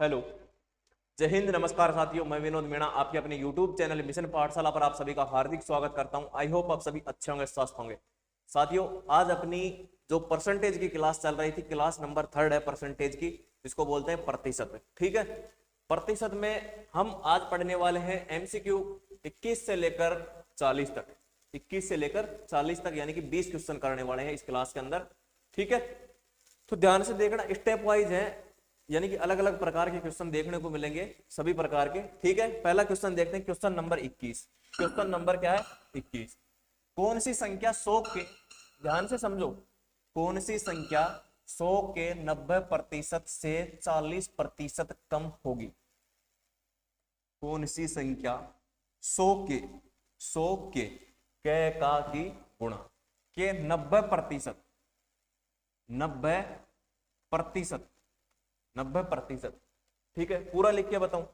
Hello. जय हिंद, नमस्कार साथियों, मैं विनोद मीणा आपके अपने YouTube चैनल मिशन पाठशाला पर आप सभी का हार्दिक स्वागत करता हूं। आई होप आप सभी अच्छे होंगे, स्वस्थ होंगे। साथियों, आज अपनी जो परसेंटेज की क्लास चल रही थी, क्लास नंबर 3 है परसेंटेज की, जिसको बोलते हैं प्रतिशत। ठीक है, प्रतिशत में हम आज पढ़ने वाले हैं MCQ 21 से लेकर 40 तक। 21 से लेकर 40 तक यानी कि 20 क्वेश्चन करने वाले हैं इस क्लास के अंदर। ठीक है, तो ध्यान से देखना, स्टेप वाइज है, यानी कि अलग अलग प्रकार के क्वेश्चन देखने को मिलेंगे, सभी प्रकार के। ठीक है, पहला क्वेश्चन देखते हैं, क्वेश्चन नंबर 21। क्वेश्चन नंबर क्या है? 21। कौन सी संख्या 100 के, ध्यान से समझो, कौन सी संख्या 100 के 90% से 40% कम होगी? कौन सी संख्या 100 के, 100 के कै का की गुणा के 90%, 90%, 90%। ठीक है, पूरा लिख के बताऊं?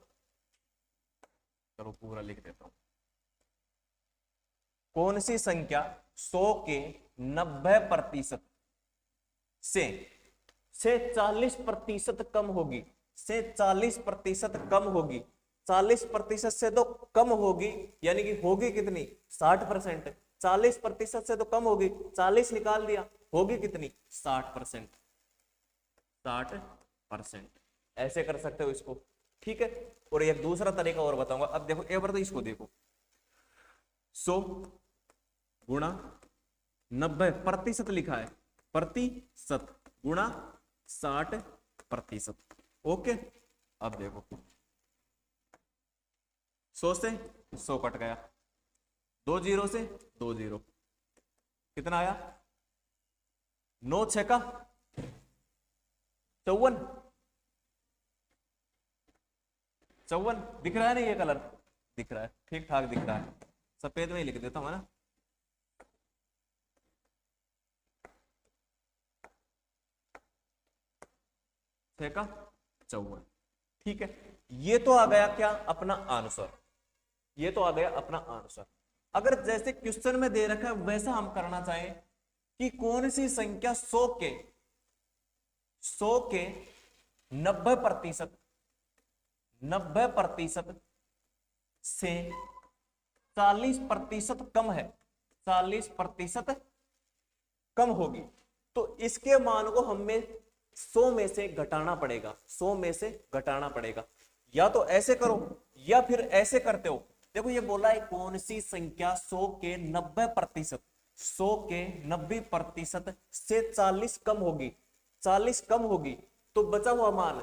चलो पूरा लिख देता हूं। कौन सी संख्या 100 के 90% से 40% कम होगी? से 40% कम होगी। 40% से तो कम होगी, यानी कि होगी कितनी? 60%। 40% से तो कम होगी, 40 निकाल दिया, होगी कितनी? 60%। 60%। ऐसे कर सकते हो इसको। ठीक है, और एक दूसरा तरीका और बताऊंगा। अब देखो, एक बार तो इसको देखो, 100 गुणा 90% लिखा है, प्रतिशत गुणा 60%। ओके, अब देखो 100 से 100 कट गया, 2 जीरो से 2 जीरो, कितना आया? 9 6 का 54। 54 दिख रहा है ना? ये कलर दिख रहा है, ठीक ठाक दिख रहा है। सफेद में ही लिख देता हूं, है ना? छह का 54। ठीक है, ये तो आ गया क्या? अपना आंसर। ये तो आ गया अपना आंसर। अगर जैसे क्वेश्चन में दे रखा है वैसा हम करना चाहें कि कौन सी संख्या 100 के 90%, 90% से 40% कम है, 40% कम होगी, तो इसके मान को हमें 100 में से घटाना पड़ेगा, 100 में से घटाना पड़ेगा। या तो ऐसे करो या फिर ऐसे करते हो। देखो, ये बोला है कौन सी संख्या 100 के 90%, 100 के 90% से 40 कम होगी, 40 कम होगी, तो बचा हुआ मान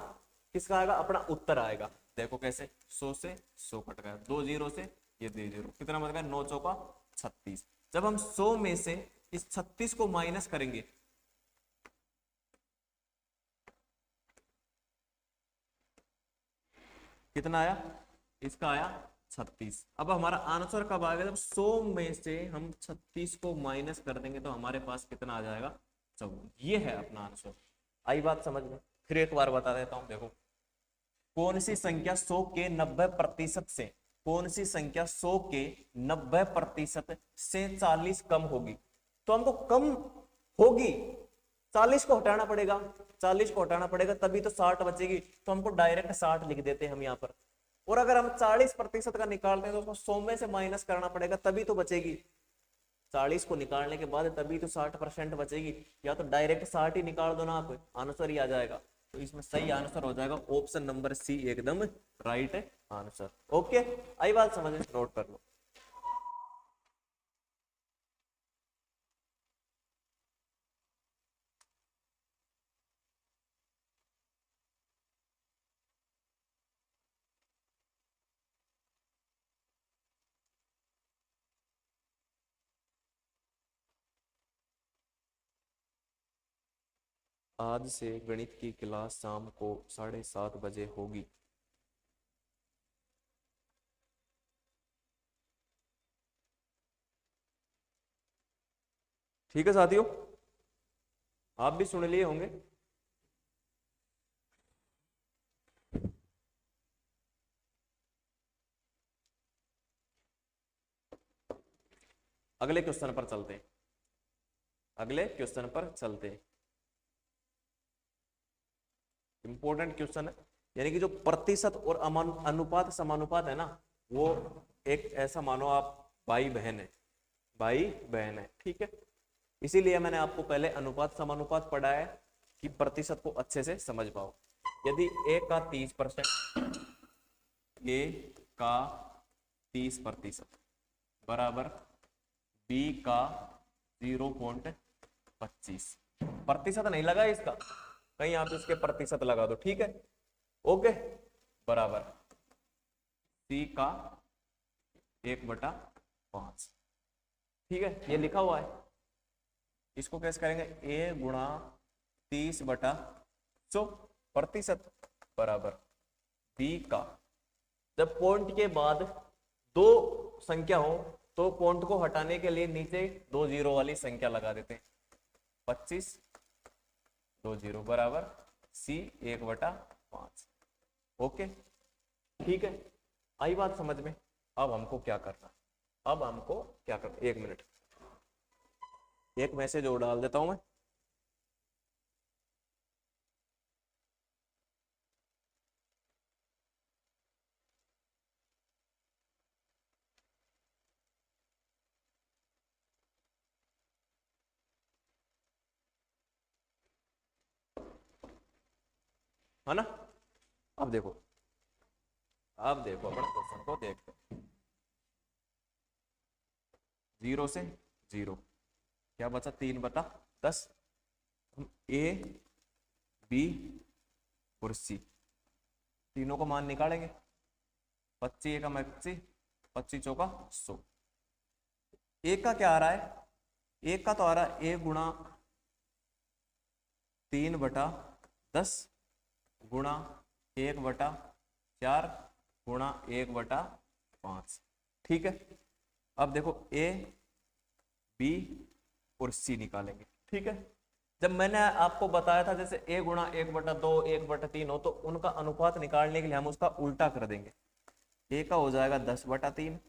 किसका आएगा? अपना उत्तर आएगा। देखो कैसे, 100 से 100 कट गया, 2 जीरो से ये 2 जीरो, कितना बन गया? 9 चौका 36। जब हम 100 में से इस 36 को माइनस करेंगे, कितना आया? इसका आया 36। अब हमारा आंसर कब आएगा? जब 100 में से हम 36 को माइनस कर देंगे तो हमारे पास कितना आ जाएगा? 54। ये है अपना आंसर। आई बात समझ में? फिर एक बार बता देता हूं, देखो, कौन सी संख्या 100 के 90% से, कौन सी संख्या 100 के 90% से 40 कम होगी? तो हमको कम होगी, 40 को हटाना पड़ेगा, 40 को हटाना पड़ेगा, तभी तो 60 बचेगी। तो हमको डायरेक्ट 60 लिख देते हैं हम यहाँ पर। और अगर हम 40% का निकालते हैं तो उसको 100 में से माइनस करना पड़ेगा, तभी तो बचेगी। 40 को निकालने के बाद तभी तो 60% बचेगी। या तो डायरेक्ट 60 ही निकाल दो ना, आप आंसर ही आ जाएगा। तो इसमें सही आंसर हो जाएगा ऑप्शन नंबर सी, एकदम राइट आंसर। ओके, आई बात समझ में? नोट कर लो। आज से गणित की क्लास शाम को 7:30 बजे होगी। ठीक है साथियों, आप भी सुन लिए होंगे। अगले क्वेश्चन पर चलते हैं, अगले क्वेश्चन पर चलते हैं। इंपॉर्टेंट क्वेश्चन है, यानी कि जो प्रतिशत और अनुपात समानुपात है ना, वो एक ऐसा मानो आप भाई बहन है, भाई बहन है, ठीक है। इसीलिए मैंने आपको पहले अनुपात समानुपात पढ़ाया है कि प्रतिशत को अच्छे से समझ पाओ। यदि ए का 30%, ए का 30% बराबर बी का 0.25, प्रतिशत नहीं लगा इसका, कहीं आप इसके प्रतिशत लगा दो, ठीक है, ओके, बराबर सी का 1/5, ठीक है, ये लिखा हुआ है। इसको कैसे करेंगे, ए गुणा 30/100 प्रतिशत बराबर बी का, जब पॉइंट के बाद दो संख्या हो तो पॉइंट को हटाने के लिए नीचे 2 जीरो वाली संख्या लगा देते हैं, 25 2 जीरो बराबर सी 1/5, ओके, ठीक है, आई बात समझ में। अब हमको क्या करना, अब हमको क्या करना, 1 मिनट, एक मैसेज और डाल देता हूं मैं। है ना, अब देखो, अब देखो अपने क्वेश्चन को देखते हैं। 0 से 0 क्या बचा, 3/10। हम ए बी और सी तीनों को मान निकालेंगे, 25 का 25, 25 चौका 100। एक का क्या आ रहा है, एक का तो आ रहा है ए गुणा 3/10 गुणा 1/4 गुणा 1/5, ठीक है। अब देखो ए बी और सी निकालेंगे, ठीक है। जब मैंने आपको बताया था जैसे a गुणा 1/2 1/3 हो तो उनका अनुपात निकालने के लिए हम उसका उल्टा कर देंगे। a का हो जाएगा 10/3,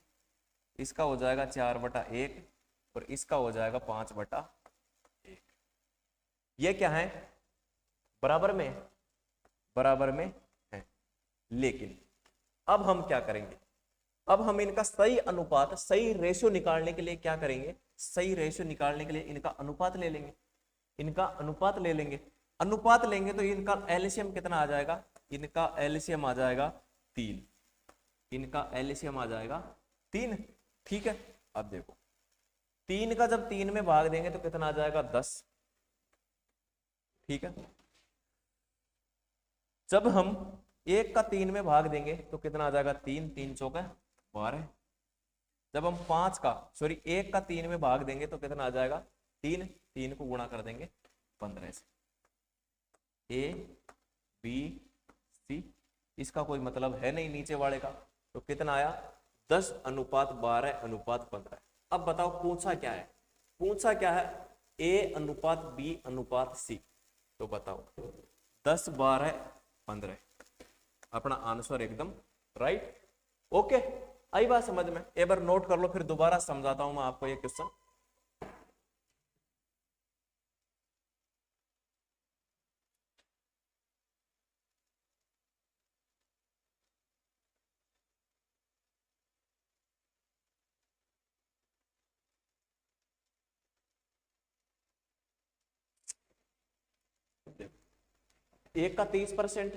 इसका हो जाएगा 4/1 और इसका हो जाएगा 5/1। ये क्या है, बराबर में, बराबर में है। लेकिन अब हम क्या करेंगे, अब हम इनका सही अनुपात, सही रेशियो निकालने के लिए क्या करेंगे, सही रेशियो निकालने के लिए इनका अनुपात ले लेंगे, इनका अनुपात ले लेंगे। अनुपात लेंगे तो इनका एलसीएम कितना आ जाएगा, इनका एलसीएम आ जाएगा 3, इनका एलसीएम आ जाएगा 3, ठीक है। अब देखो 3 का जब 3 में भाग देंगे तो कितना आ जाएगा 10, ठीक है। जब हम 1 का 3 में भाग देंगे तो कितना आ जाएगा 3, 3 चौका 12। जब हम 5 का सॉरी 1 का 3 में भाग देंगे तो कितना आ जाएगा 3, 3 को गुणा कर देंगे 15 से। ए बी सी, इसका कोई मतलब है नहीं नीचे वाले का, तो कितना आया 10:12:15। अब बताओ पूछा क्या है, पूछा क्या है, ए अनुपात बी अनुपात सी, तो बताओ 10:12:15 अपना आंसर एकदम राइट, ओके। आई बात समझ में, एक बार नोट कर लो, फिर दोबारा समझाता हूं मैं आपको ये क्वेश्चन। एक का 30%,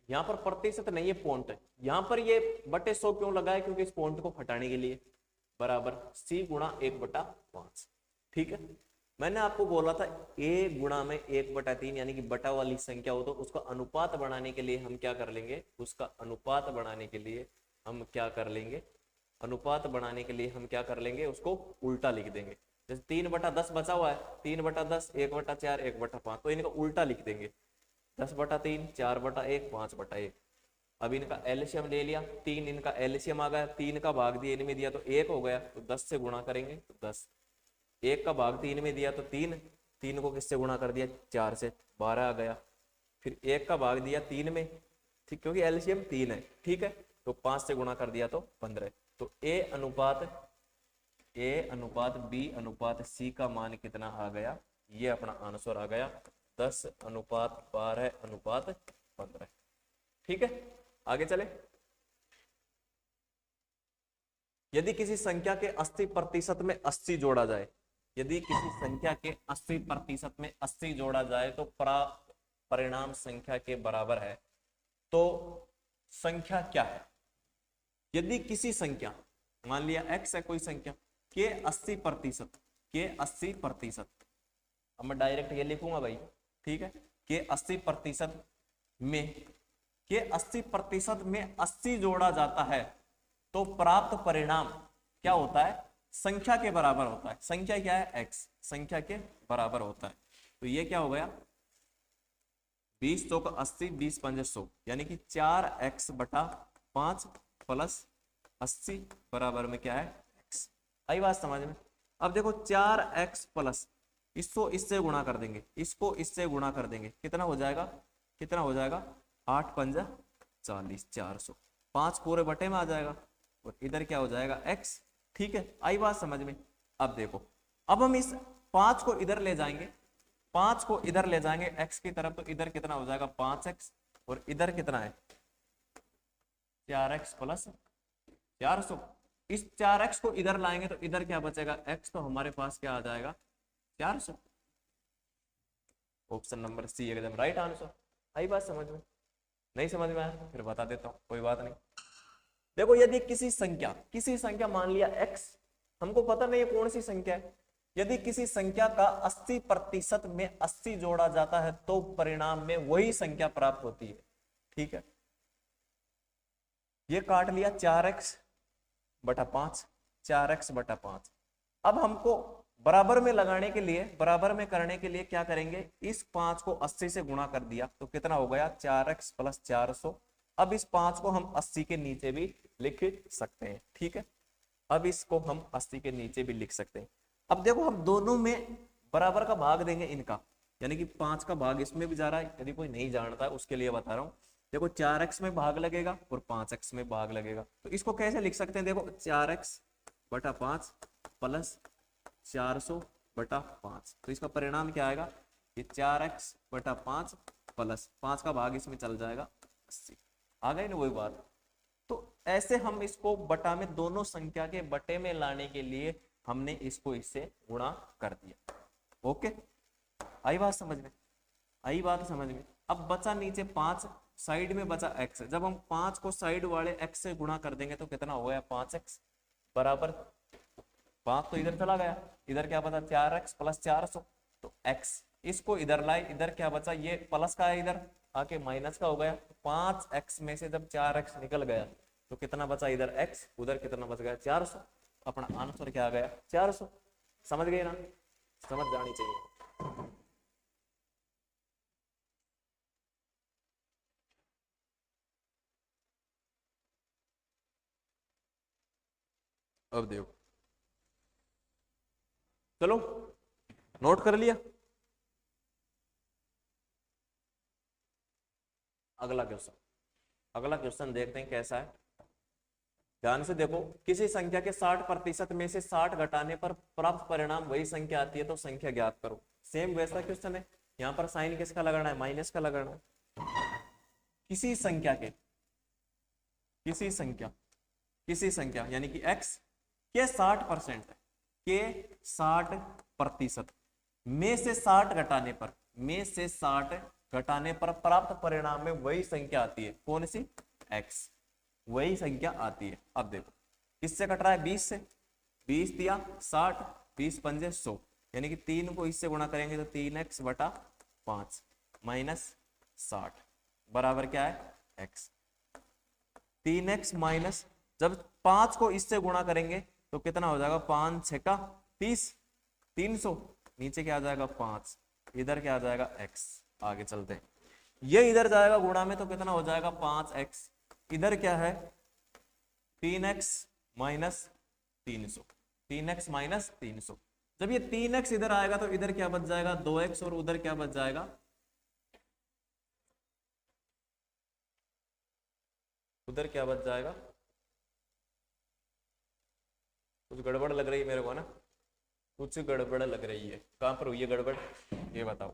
यहां पर प्रतिशत नहीं है पॉइंट है, यहां पर ये बटे 100 क्यों लगाए, क्योंकि इस पॉइंट को हटाने के लिए, बराबर सी गुणा 1/5, ठीक है। मैंने आपको बोला था a गुणा में 1/3 यानी कि बटा वाली संख्या हो तो उसका अनुपात बढ़ाने के लिए हम क्या कर लेंगे, उसका अनुपात बढ़ाने के लिए हम क्या कर लेंगे, अनुपात बढ़ाने के लिए हम क्या कर लेंगे, उसको उल्टा लिख देंगे। जैसे 3/10 बचा हुआ है, 3/10 1/4 1/5, तो इनका उल्टा लिख देंगे, 10/3 4/1 5/1। अब इनका एलसीएम ले लिया, 3 इनका एलसीएम आ गया, 3 का भाग दिया इनमें दिया तो 1 हो गया, तो 10 से गुणा करेंगे तो 10, 1 का भाग 3 में दिया तो 3, 3 को किससे गुणा कर दिया 4 से, 12 आ गया। फिर 1 का भाग दिया 3 में, ठीक, क्योंकि एलसीएम 3 है, ठीक है, तो 5 से गुणा कर दिया तो 15। तो ए अनुपात बी अनुपात सी का मान कितना आ गया, ये अपना आंसर आ गया 10:12:15। ठीक है, आगे चले। यदि किसी संख्या के 80% में 80 जोड़ा जाए, यदि किसी संख्या के 80% में 80 जोड़ा जाए तो प्राप्त परिणाम संख्या के बराबर है, तो संख्या क्या है? यदि किसी संख्या, मान लिया x है कोई संख्या, के 80%, के 80%, अब मैं डायरेक्ट ये लिखूंगा भाई, ठीक है, के 80% में, के 80% में 80 जोड़ा जाता है तो प्राप्त परिणाम क्या होता है? संख्या के बराबर होता है। संख्या क्या है? x, संख्या के बराबर होता है। तो ये क्या हो गया? 20 चौक 80, 20 पंजे 100, यानी कि 4x बटा 5 प्लस 80 बराबर में क्या है? x। आई बात समझ में? अब देखो 4x प्लस, इसको इससे गुणा कर देंगे, इसको इससे गुणा कर देंगे, कितना हो जाएगा? कितना हो जाएगा? 8 पंजा 40, 400, 5 पूरे बटे में आ जाएगा, और इधर क्या हो जाएगा? x। ठीक है, आई बात समझ में? अब देखो, अब हम इस 5 को इधर ले जाएंगे, 5 को इधर ले जाएंगे x की तरफ, तो इधर कितना हो जाएगा? 5x, और इधर कितना है? 4x plus 400। इस 4x को इधर लाएंगे तो इधर क्या बचेगा? x, तो हमारे पास क्या आ जाएगा? 400। ऑप्शन नंबर सी एकदम राइट आंसर। आई बात समझ में? नहीं समझ में आया फिर बता देता हूं, कोई बात नहीं। देखो, यदि किसी संख्या मान लिया x, हमको पता नहीं है कौन सी संख्या है, यदि किसी संख्या का 80% में 80 जोड़ा जाता है तो परिणाम में वही संख्या प्राप्त होती है। ठीक है, ये काट लिया 4x बटा 5, 4x बटा 5। अब हमको बराबर में लगाने के लिए, बराबर में करने के लिए क्या करेंगे? इस 5 को 80 से गुणा कर दिया तो कितना हो गया? 4x plus 400। अब इस 5 को हम 80 के नीचे भी लिख सकते हैं। ठीक है, अब इसको हम 80 के नीचे भी लिख सकते हैं। अब देखो, हम दोनों में बराबर का भाग देंगे इनका, यानी कि 5 का भाग इसमें भी जा रहा है। यदि कोई नहीं जानता है उसके लिए बता रहा हूं। देखो, 4x में भाग लगेगा और 5x में भाग लगेगा, तो इसको कैसे लिख सकते हैं? देखो, 4x बटा 5 प्लस 400 बटा 5, तो इसका परिणाम क्या आएगा? ये 4x बटा 5 प्लस 5 का भाग इसमें चल जाएगा 80। आ गई ना वही बात? तो ऐसे हम इसको बटा में, दोनों संख्या के बटे में लाने के लिए हमने इसको इससे गुणा कर दिया। ओके, आई बात समझ में? आई बात समझ में? अब बचा नीचे 5, साइड में बचा x। जब हम 5 को साइड वाले x से गुणा कर देंगे तो कितना हो गया? 5x बराबर 5 तो इधर चला गया, इधर क्या बचा? 4x प्लस 400, तो x। इसको इधर लाए, इधर क्या बचा? ये प्लस का है, इधर आके माइनस का हो गया। 5x में से जब 4x निकल गया तो कितना बचा? इधर x, उधर कितना बच गया? 400। अपना आंसर क्या आ गया? 400। समझ गए ना? समझ जानी चाहिए। अब देखो, चलो नोट कर लिया। अगला क्वेश्चन, अगला क्वेश्चन देखते हैं कैसा है। ध्यान से देखो, किसी संख्या के 60% में से 60 घटाने पर प्राप्त परिणाम वही संख्या आती है तो संख्या ज्ञात करो। सेम वैसा क्वेश्चन है, यहाँ पर साइन किसका लगाना है? माइनस का लगाना है। किसी संख्या के, किसी संख्या यानी कि x के 60% है, के 60% में से 60 घटाने पर, में से 60 घटाने पर प्राप्त परिणाम में वही संख्या आती है। कौन सी? x, वही संख्या आती है। अब देखो, किससे कट रहा है? 20 से। 20 दिया 60, 20 पंजे 100, यानी कि 3 को इससे गुणा करेंगे तो 3x बटा 5 माइनस 60 बराबर क्या है? x। 3x माइनस, जब 5 को इससे गुणा करेंगे तो कितना हो जाएगा? 5 छक्का 30, 300, नीचे क्या आ जाएगा? 5, इधर क्या आ जाएगा? x। आगे चलते हैं, ये इधर जाएगा गुणा में तो कितना हो जाएगा? 5x। इधर क्या है? 3x minus 300, 3x minus 300। जब ये 3x इधर आएगा तो इधर क्या बच जाएगा? 2x, और उधर क्या बच जाएगा? उधर क्या बच जाएगा? कुछ गड़बड़ लग रही है मेरे को ना, कुछ गड़बड़ लग रही है। कहां पर हुई है गड़बड़? ये बताओ,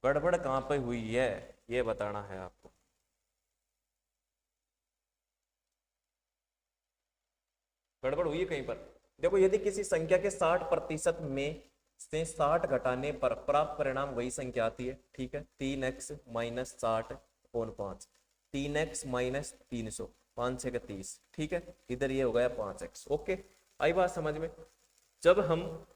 गड़बड़ कहां पर हुई है ये बताना है आपको। गड़बड़ हुई है कहीं पर। देखो यदि किसी संख्या के 60% में से 60 घटाने पर प्राप्त परिणाम वही संख्या आती है, ठीक है, 3x माइनस 60/5, 3x माइनस 300, 5 6 30, ठीक है, इधर ये हो गया 5x। ओके, आई बात समझ में। जब हम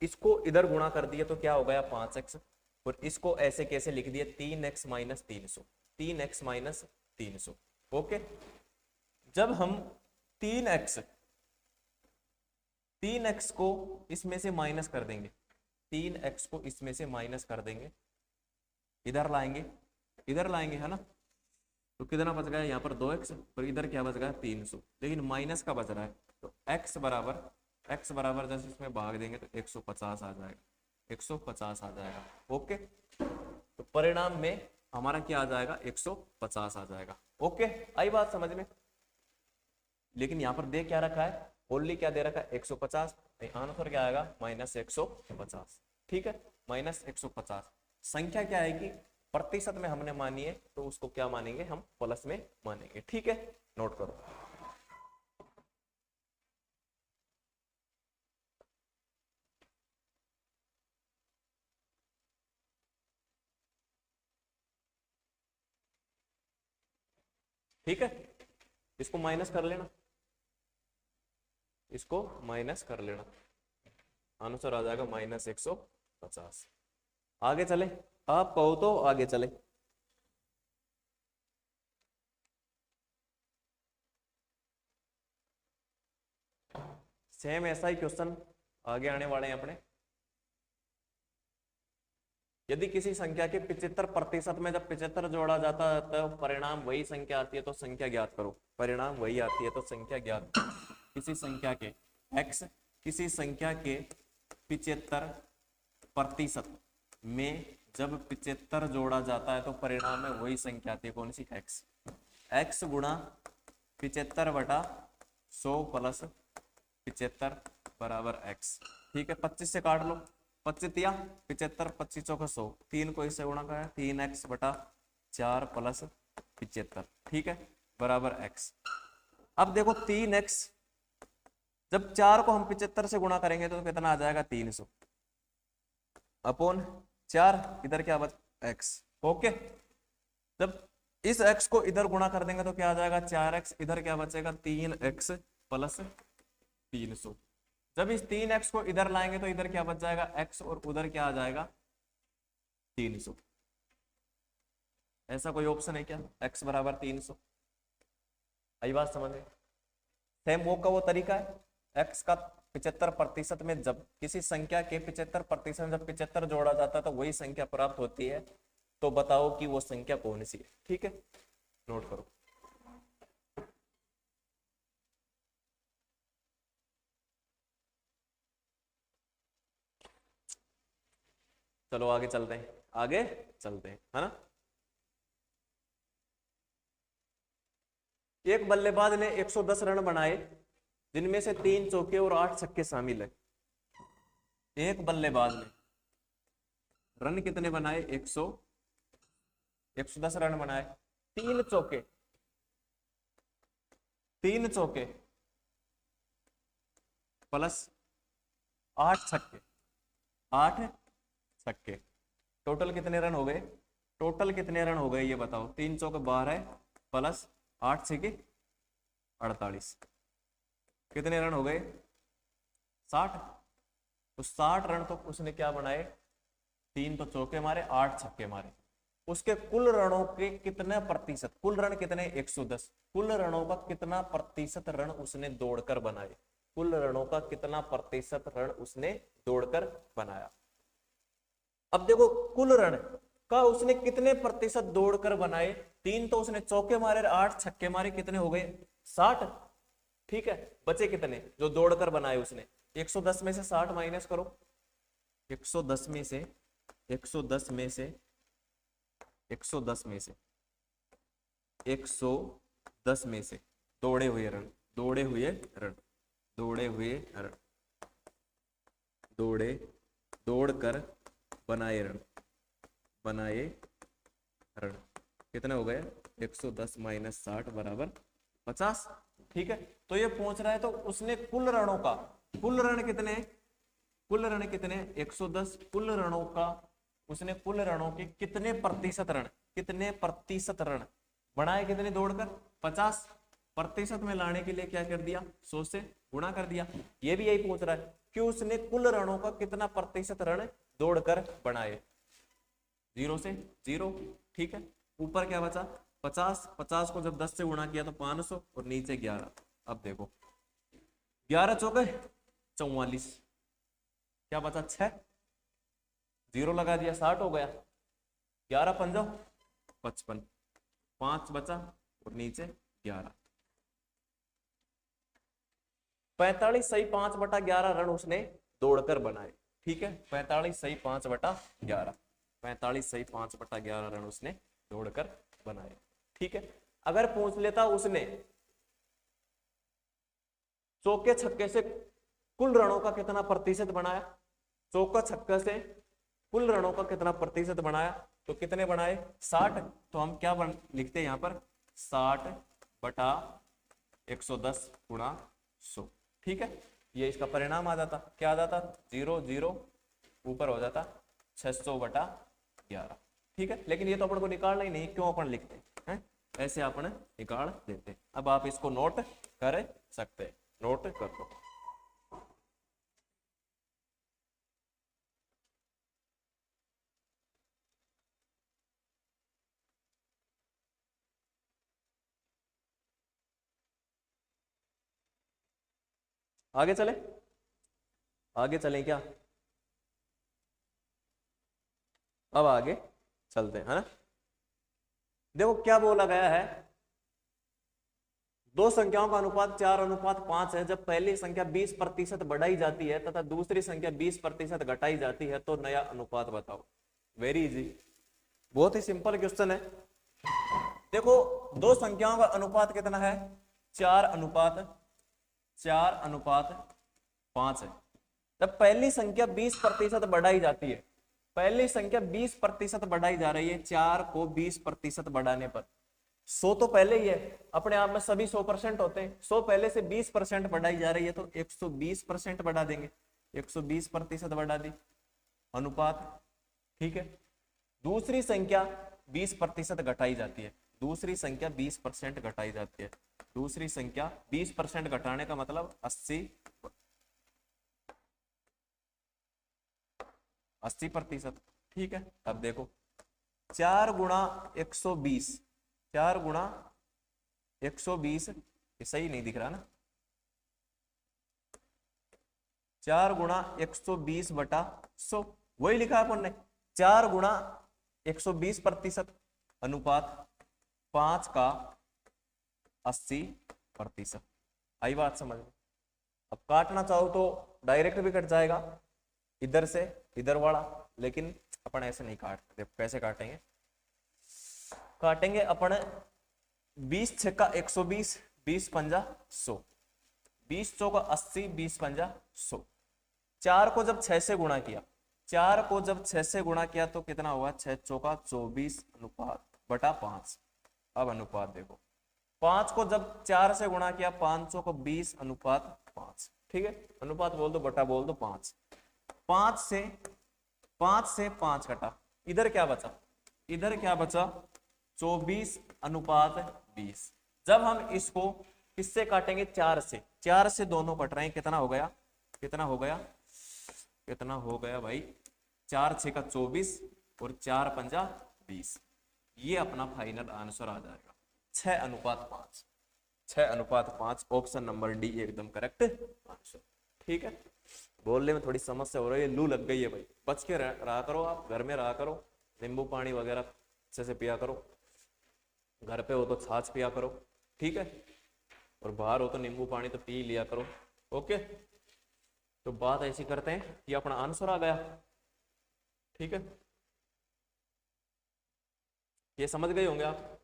इसको इधर गुणा कर दिए तो क्या हो गया 5x, और इसको ऐसे कैसे लिख दिए 3x minus 300, 3x minus 300। Okay, जब हम 3x को इसमें से माइनस कर देंगे, 3x को इसमें से माइनस कर देंगे, इधर लाएंगे है ना, तो कितना बच गया यहाँ पर 2x, और इधर क्या बच गया 300, लेकिन माइनस का बच रहा है, तो x बराबर जैसे इसमें भाग देंगे तो 150 आ जाएगा, 150 आ जाएगा। ओके, तो परिणाम में हमारा क्या आ जाएगा 150 आ जाएगा। ओके, आई बात समझ में। लेकिन यहाँ पर दे क्या रखा है, ओनली क्या दे रखा है 150, आंसर क्या आएगा -150, ठीक है, -150। संख्या क्या आएगी प्रतिशत में हमने मानी है, तो उसको क्या मानेंगे हम प्लस में मानेंगे, ठीक है, नोट करो। ठीक है, इसको माइनस कर लेना, इसको माइनस कर लेना, आंसर आ जाएगा -150। आगे चले, आप कहो तो आगे चले। सेम ऐसा ही क्वेश्चन आगे आने वाले हैं अपने। यदि किसी संख्या के 75% में जब 75 जोड़ा जाता है तो परिणाम वही संख्या आती है, तो संख्या ज्ञात करो। परिणाम वही आती है तो संख्या ज्ञात करो। किसी संख्या के x, किसी संख्या के 75% में जब 75 जोड़ा जाता है तो परिणाम में वही संख्या आती है, कौन सी x। x गुणा 75/100 प्लस 75 बराबर x, ठीक है, 25 से काट लो, 25 या 75, 25 चौका 100, 3 को इससे गुणा करें 3x/4 प्लस 75, ठीक है, बराबर x। अब देखो 3x जब 4 को हम 75 से गुणा करेंगे तो कितना आ जाएगा 300 अपॉन 4, इधर क्या बच x। ओके, जब इस x को इधर गुणा कर देंगे तो क्या आ जाएगा 4x, इधर क्या बचेगा 3x प्लस 300। जब इस 3x को इधर लाएंगे तो इधर क्या बच जाएगा x, और उधर क्या आ जाएगा 300। ऐसा कोई ऑप्शन है क्या x बराबर 300? आई बात समझ में। सेम वो का वो तरीका है, x का 75% में जब किसी संख्या के 75% में जब 75 जोड़ा जाता है तो वही संख्या प्राप्त होती है, तो बताओ कि वो संख्या कौन सी है, ठीक है, नोट करो। चलो आगे चलते हैं, आगे चलते हैं, है ना। एक बल्लेबाज ने 110 रन बनाए जिनमें से 3 चौके और 8 छक्के शामिल है। एक बल्लेबाज ने रन कितने बनाए 110 रन बनाए, 3 चौके प्लस 8 छक्के, 8 छक्के, टोटल कितने रन हो गए, टोटल कितने रन हो गए ये बताओ। 3 चौके 12 प्लस 8 छक्के 48, कितने रन हो गए 60। तो 60 रन तो उसने क्या बनाए, 3 तो चौके मारे 8 छक्के मारे। उसके कुल रनों के कितने प्रतिशत, कुल रन कितने 110, कुल रनों का कितना प्रतिशत रन उसने दौड़कर बनाए, कुल रनों का कितना प्रतिशत रन उसने दौड़कर बनाया। अब देखो कुल रन का उसने कितने प्रतिशत दौड़कर बनाए, 3 तो उसने चौके मारे 8 छक्के मारे, कितने हो गए 60, ठीक है, बचे कितने जो दौड़कर बनाए उसने। 110 में से 60 माइनस करो, 110 में से 110 में से 110 में से 110 में से दौड़े हुए रन, दौड़े हुए रन, दौड़े हुए रन, दौड़े दौड़कर बनाए रन, बनाए रन कितने हो गए 110 माइनस 60 बराबर 50। ठीक है, तो ये पूछ रहा है तो उसने कुल रणों का, कुल रण कितने, कुल रण कितने 110, कुल रणों का उसने कुल रणों के कितने प्रतिशत रण, कितने प्रतिशत रण बनाए, कितने दौड़कर 50, प्रतिशत में लाने के लिए क्या कर दिया 100 से गुणा कर दिया। ये भी यही पूछ रहा है कि उसने कुल रणों का कितना प्रतिशत रण दौड़कर बनाए, 0 से 0, ठीक है। ऊपर क्या बचा 50, 50 को जब 10 से गुणा किया तो 500 और नीचे 11। अब देखो 11 चौके 44, क्या बचा 6, 0 लगा दिया 60 हो गया, 11 पंजा 55, 5 बचा और नीचे 11। 45 सही 5/11 रन उसने दौड़कर बनाए, ठीक है। 45 सही 5/11, 45 सही 5/11 रन उसने दौड़कर बनाए, ठीक है। अगर पूछ लेता उसने चौके छक्के से कुल रनों का कितना प्रतिशत बनाया, चौका छक्का से कुल रनों का कितना प्रतिशत बनाया, तो कितने बनाए 60, तो हम क्या लिखते हैं यहाँ पर 60/110 गुणा 100, ठीक है। ये इसका परिणाम आ जाता, क्या आ जाता 0 0 ऊपर हो जाता 600/11, ठीक है। लेकिन ये तो अपन को निकालना ही नहीं, क्यों अपन लिखते हैं, ऐसे अपन निकाल देते। अब आप इसको नोट कर सकते हैं, नोट कर लो। आगे चले, आगे चलें क्या, अब आगे चलते हैं, है ना। देखो क्या बोला गया है, दो संख्याओं का अनुपात 4:5 है। जब पहली संख्या 20% बढ़ाई जाती है तथा दूसरी संख्या 20% घटाई जाती है तो नया अनुपात बताओ। वेरी इजी, बहुत ही सिंपल क्वेश्चन है। देखो दो संख्याओं का अनुपात कितना है 4:5 है। जब पहली संख्या 20% बढ़ाई जाती है, पहली संख्या 20% बढ़ाई जा रही है, 4 को 20% बढ़ाने पर 100 तो पहले ही है, अपने आप में सभी 100% होते हैं, 100 पहले से 20% बढ़ाई जा रही है तो 120% बढ़ा देंगे, 120% बढ़ा दी अनुपात, ठीक है। दूसरी संख्या 20% घटाई जाती है, दूसरी संख्या 20% घटाई जाती है, दूसरी संख्या 20% घटाने का मतलब 80%, ठीक है। अब देखो 4 गुणा 120, 4 गुणा 120, ये सही नहीं दिख रहा ना, 4 गुणा 120/100 वही लिखा अपन ने, 4 गुणा 120% अनुपात 5 का 80%। आई बात समझ में। अब काटना चाहो तो डायरेक्ट भी कट जाएगा इधर से इधर वाला, लेकिन अपन ऐसे नहीं काटते। कैसे काटेंगे, काटेंगे अपन 20 छक्का 120, 20 पंजा 100, 20 चौका 80, 20 पंजा 100। 4 को जब 6 से गुणा किया, 4 को जब 6 से गुणा किया तो कितना हुआ 6 चौका 24 अनुपात बटा 5। अब अनुपात देखो, 5 को जब 4 से गुणा किया, 5 चौका 20 अनुपात 5, ठीक है। अनुपात बोल दो बटा बोल दो 5, 5 से 5 कटा, इधर क्या बचा, इधर क्या बचा 24/20। जब हम इसको किससे काटेंगे 4 से, 4 से दोनों कट रहे हैं, कितना हो गया, कितना हो गया, कितना हो गया भाई 4 6 का 24 और 4 पंजा 20। ये अपना फाइनल आंसर आ जाएगा 6:5, 6:5, ऑप्शन नंबर डी एकदम करेक्ट आंसर, ठीक है। बोलने में थोड़ी समस्या हो रही है, लू लग गई है भाई, बच के रहा करो, आप घर में रहा करो, नींबू पानी वगैरह अच्छे से पिया करो, घर पे हो तो छाछ पिया करो, ठीक है, और बाहर हो तो नींबू पानी तो पी लिया करो, ओके। तो बात ऐसी करते हैं कि अपना आंसर आ गया, ठीक है। ये समझ गए होंगे आप,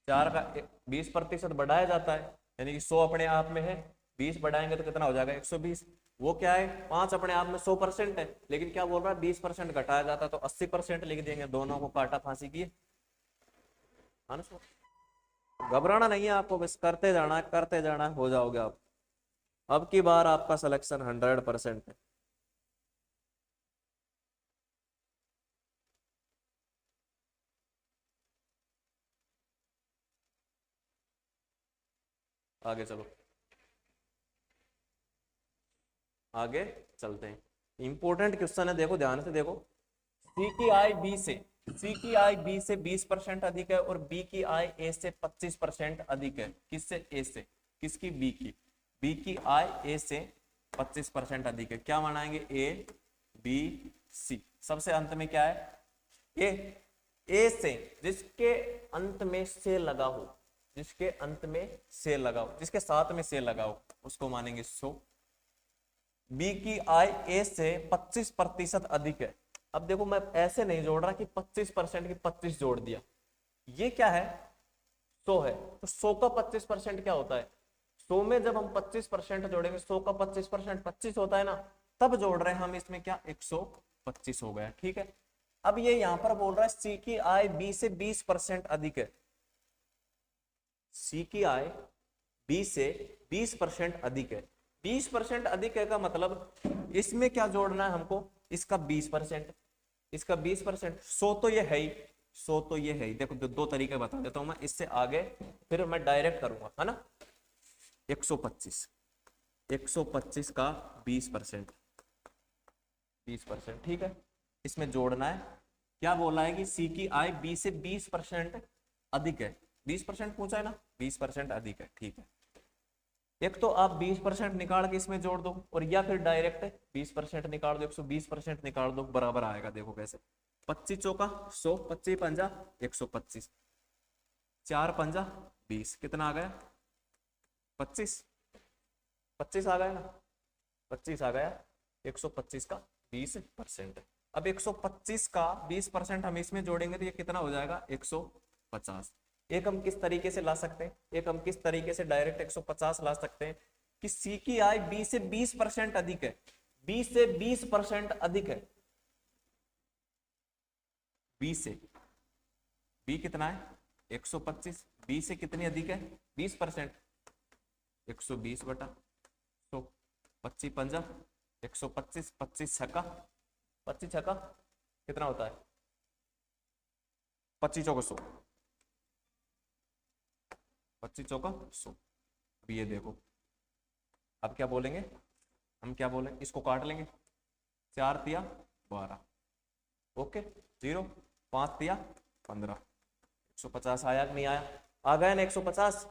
4 का 20% बढ़ाया जाता है, यानी कि 100 अपने आप में है, 20 बढ़ाएंगे तो कितना हो जाएगा 120। वो क्या है 5 अपने आप में 100% है, लेकिन क्या बोल रहा है 20% घटाया जाता है तो 80% लिख देंगे, दोनों को काटा फांसी की आंसर। घबराना नहीं है आपको, बस करते जाना है, करते जाना है, हो जाओगे आप। अब की बार आपका सिलेक्शन 100% है। आगे चलो, आगे चलते हैं। इंपॉर्टेंट क्वेश्चन है, देखो ध्यान से देखो। सी की आय बी से, सी की आय बी से 20% अधिक है और बी की आय ए से 25% अधिक है। किससे? ए से। किसकी? बी की। बी की आय ए से 25% अधिक है। क्या बनाएंगे? A B C. सबसे अंत में क्या है? ए। ए से, जिसके अंत में से लगा हो, जिसके अंत में से लगा हो, जिसके साथ में से लगा हो, उसको मानेंगे 100। बी की आय ए से 25% अधिक है। अब देखो मैं ऐसे नहीं जोड़ रहा कि 25% की 25 जोड़ दिया। ये क्या है? 100 है, तो 100 का 25% क्या होता है? 100 में जब हम 25% जोड़ेंगे, 100 का 25% 25 होता है ना, तब जोड़ रहे हैं हम इसमें क्या? 125 हो गया। ठीक है। अब ये यहां पर बोल रहा है सी की आय बी से 20% अधिक है। सी की आय बी से 20% अधिक है। 20% अधिक है का मतलब इसमें क्या जोड़ना है हमको? इसका 20%, इसका 20%। 100 तो ये है ही, 100 तो ये है ही। देखो दो तरीके बता देता हूं मैं, इससे आगे फिर मैं डायरेक्ट करूंगा, है ना। 125, 125 का 20%, 20%। ठीक है, इसमें जोड़ना है। क्या बोला है कि सी की आय बी से 20% अधिक है। 20% पूछा है ना, 20% अधिक है। ठीक है, एक तो आप 20% निकाल के इसमें जोड़ दो, और या फिर डायरेक्ट 20% निकाल दो, 120% निकाल दो, बराबर आएगा। देखो कैसे? 25 चौका 100, 25 पंजा 125, 4 पंजा 20, कितना आ गया? 25। 25 आ गया ना, 25 आ गया। 125 का 20%। अब 125 का 20% हम इसमें जोड़ेंगे तो ये कितना हो जाएगा? 150। एक हम किस तरीके से ला सकते हैं? एक हम किस तरीके से डायरेक्ट 150 ला सकते हैं कि सी की आय बी से 20% अधिक है। बी से 20% अधिक है। बी से, बी कितना है? 125। बी से कितनी अधिक है? 20%। 120 बटा 100, 25 पंजा 125, 25 छक्का, 25 छक्का कितना होता है? 25 चौका 100, 25 चौका 100। अब ये देखो, अब क्या बोलेंगे हम? क्या बोलेंगे? इसको काट लेंगे। 4 तिया 12, ओके। 0, 5 तिया 15। 150 आया कि नहीं आया? आ गया ना 150।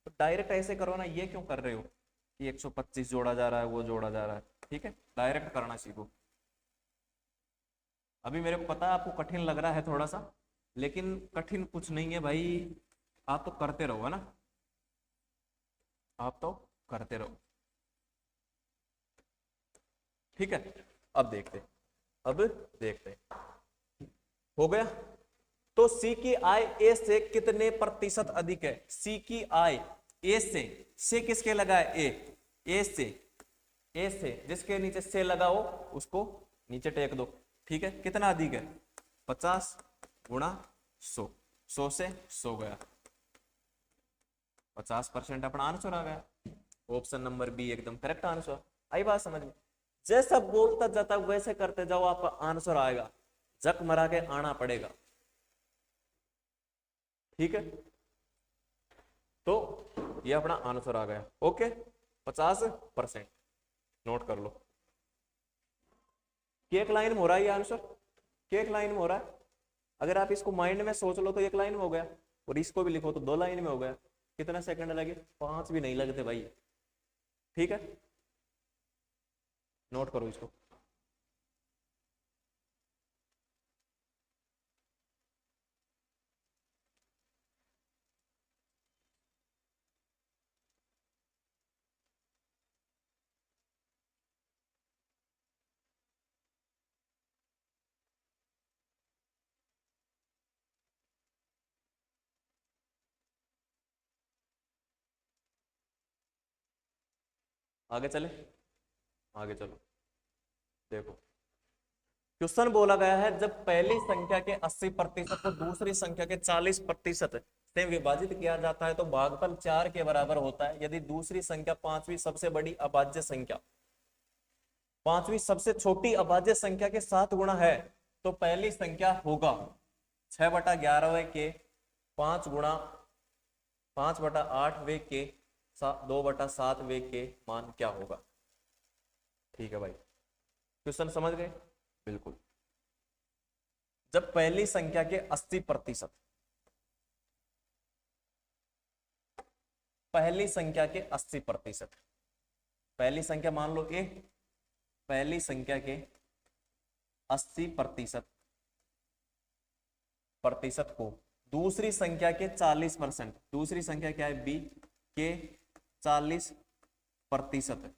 तो डायरेक्ट ऐसे करो ना, ये क्यों कर रहे हो कि 125 जोड़ा जा रहा है, वो जोड़ा जा रहा है? ठीक है, डायरेक्ट करना सीखो। अभी मेरे को पता है आपको कठिन लग रहा है थोड़ा सा, लेकिन कठिन कुछ नहीं है भाई। आप तो करते रहो, है ना, आप तो करते रहो। ठीक है, अब देखते, अब देखते। हो गया। तो सी की आय ए से कितने प्रतिशत अधिक है? सी की आय ए से किसके लगा है? ए। ए से, ए से जिसके नीचे से लगा हो उसको नीचे टेक दो। ठीक है, कितना अधिक है? 50 गुणा 100, 100 से 100 गया, 50% अपना आंसर आ गया। ऑप्शन नंबर बी एकदम करेक्ट आंसर। आई बात समझ में? जैसा बोलता जाता वैसे करते जाओ, आपका आंसर आएगा। जक मरा के आना पड़ेगा। ठीक है, तो ये अपना आंसर आ गया। ओके, 50%। नोट कर लो। एक लाइन में हो रहा है ये आंसर, एक लाइन में हो रहा है। अगर आप इसको माइंड में सोच लो तो एक लाइन में हो गया, और इसको भी लिखो तो 2 लाइन में हो गया। कितना सेकंड लगे? 5 भी नहीं लगते भाई। ठीक है, नोट करो इसको। आगे चले, आगे चलो। देखो, क्वेश्चन बोला गया है जब पहली संख्या के 80% को दूसरी संख्या के 40% से विभाजित किया जाता है तो भागफल 4 के बराबर होता है। यदि दूसरी संख्या पांचवी सबसे बड़ी अभाज्य संख्या पांचवी सबसे छोटी अभाज्य संख्या के 7 गुना है तो पहली संख्या होगा 6/11 के 5 गुणा 5/8 के 2/7 के मान क्या होगा। ठीक है भाई, क्वेश्चन समझ गए? बिल्कुल। जब पहली संख्या के 80%, पहली संख्या के 80%, पहली संख्या मान लो ए, पहली संख्या के 80% को दूसरी संख्या के 40%, दूसरी संख्या क्या है बी के 40%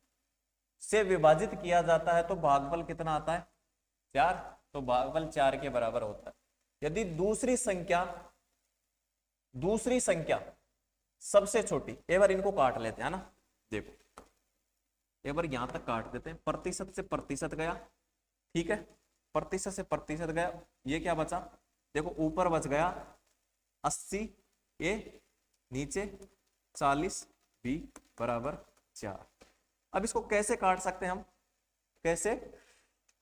से विभाजित किया जाता है तो भागफल कितना आता है 4, तो भागफल 4 के बराबर होता है। यदि दूसरी संख्या सबसे छोटी, एक बार इनको काट लेते हैं ना, देखो एक बार यहां तक काट देते हैं, प्रतिशत से प्रतिशत गया, ठीक है, प्रतिशत से प्रतिशत गया, ये क्या बचा, देखो ऊपर बच गया 80 ए, नीचे 40 बी बराबर 4। अब इसको कैसे काट सकते हैं हम, कैसे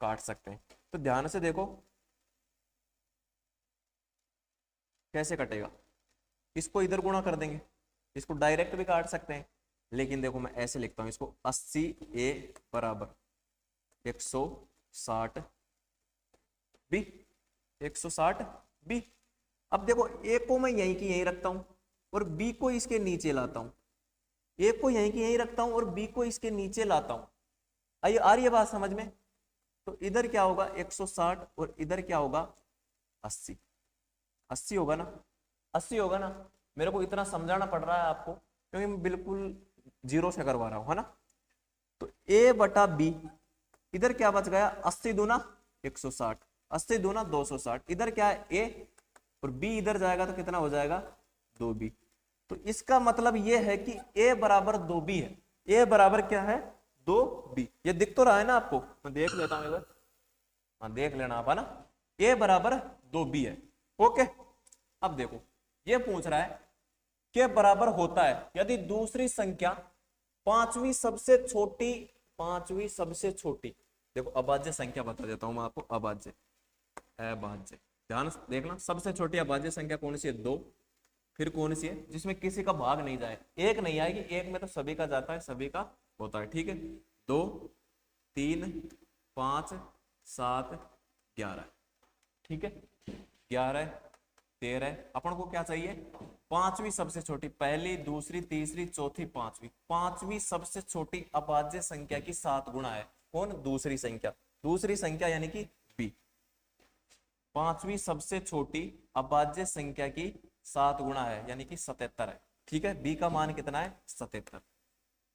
काट सकते हैं, तो ध्यान से देखो कैसे कटेगा। इसको इधर गुणा कर देंगे, इसको डायरेक्ट भी काट सकते हैं, लेकिन देखो मैं ऐसे लिखता हूं इसको, 80 ए बराबर 160 बी, 160 बी। अब देखो ए को मैं यहीं की यहीं रखता हूं और बी को इसके नीचे लाता हूं, ए को यहीं की यहीं रखता हूं और बी को इसके नीचे लाता हूं। आइए आ रही है बात समझ में? तो इधर क्या होगा 160 और इधर क्या होगा 80, 80 होगा ना, 80 होगा ना। मेरे को इतना समझाना पड़ रहा है आपको क्योंकि मैं बिल्कुल जीरो से करवा रहा हूं, है ना। तो a बटा b, इधर क्या बच गया 80 दूना 160, 80 दूना 260, इधर क्या है a और b इधर जाएगा तो कितना हो जाएगा 2b। तो इसका मतलब ये है कि a बराबर 2b है, a बराबर क्या है 2b। ये दिख तो रहा है ना आपको, मैं देख लेता हूं, हाँ देख लेना आप, है ना, a बराबर 2b है। ओके, अब देखो ये पूछ रहा है के बराबर होता है यदि दूसरी संख्या पांचवी सबसे छोटी, पांचवी सबसे छोटी, देखो अभाज्य संख्या बता देता हूं मैं आपको, अभाज्य अभाज्य, ध्यान से देखना, सबसे छोटी अभाज्य संख्या कौन सी है 2, फिर कौन सी है जिसमें किसी का भाग नहीं जाए, एक नहीं आएगी, एक में तो सभी का जाता है, सभी का होता है, ठीक है। 2 3 5 7 11, ठीक है, 11 13, अपन को क्या चाहिए पांचवी सबसे छोटी, पहली दूसरी तीसरी चौथी पांचवी, पांचवी सबसे छोटी अभाज्य संख्या की 7 गुणा है कौन, दूसरी संख्या, दूसरी संख्या यानी कि b, पांचवी सबसे छोटी अभाज्य संख्या की 7 गुणा है यानी कि 77 है, ठीक है। b का मान कितना है 77,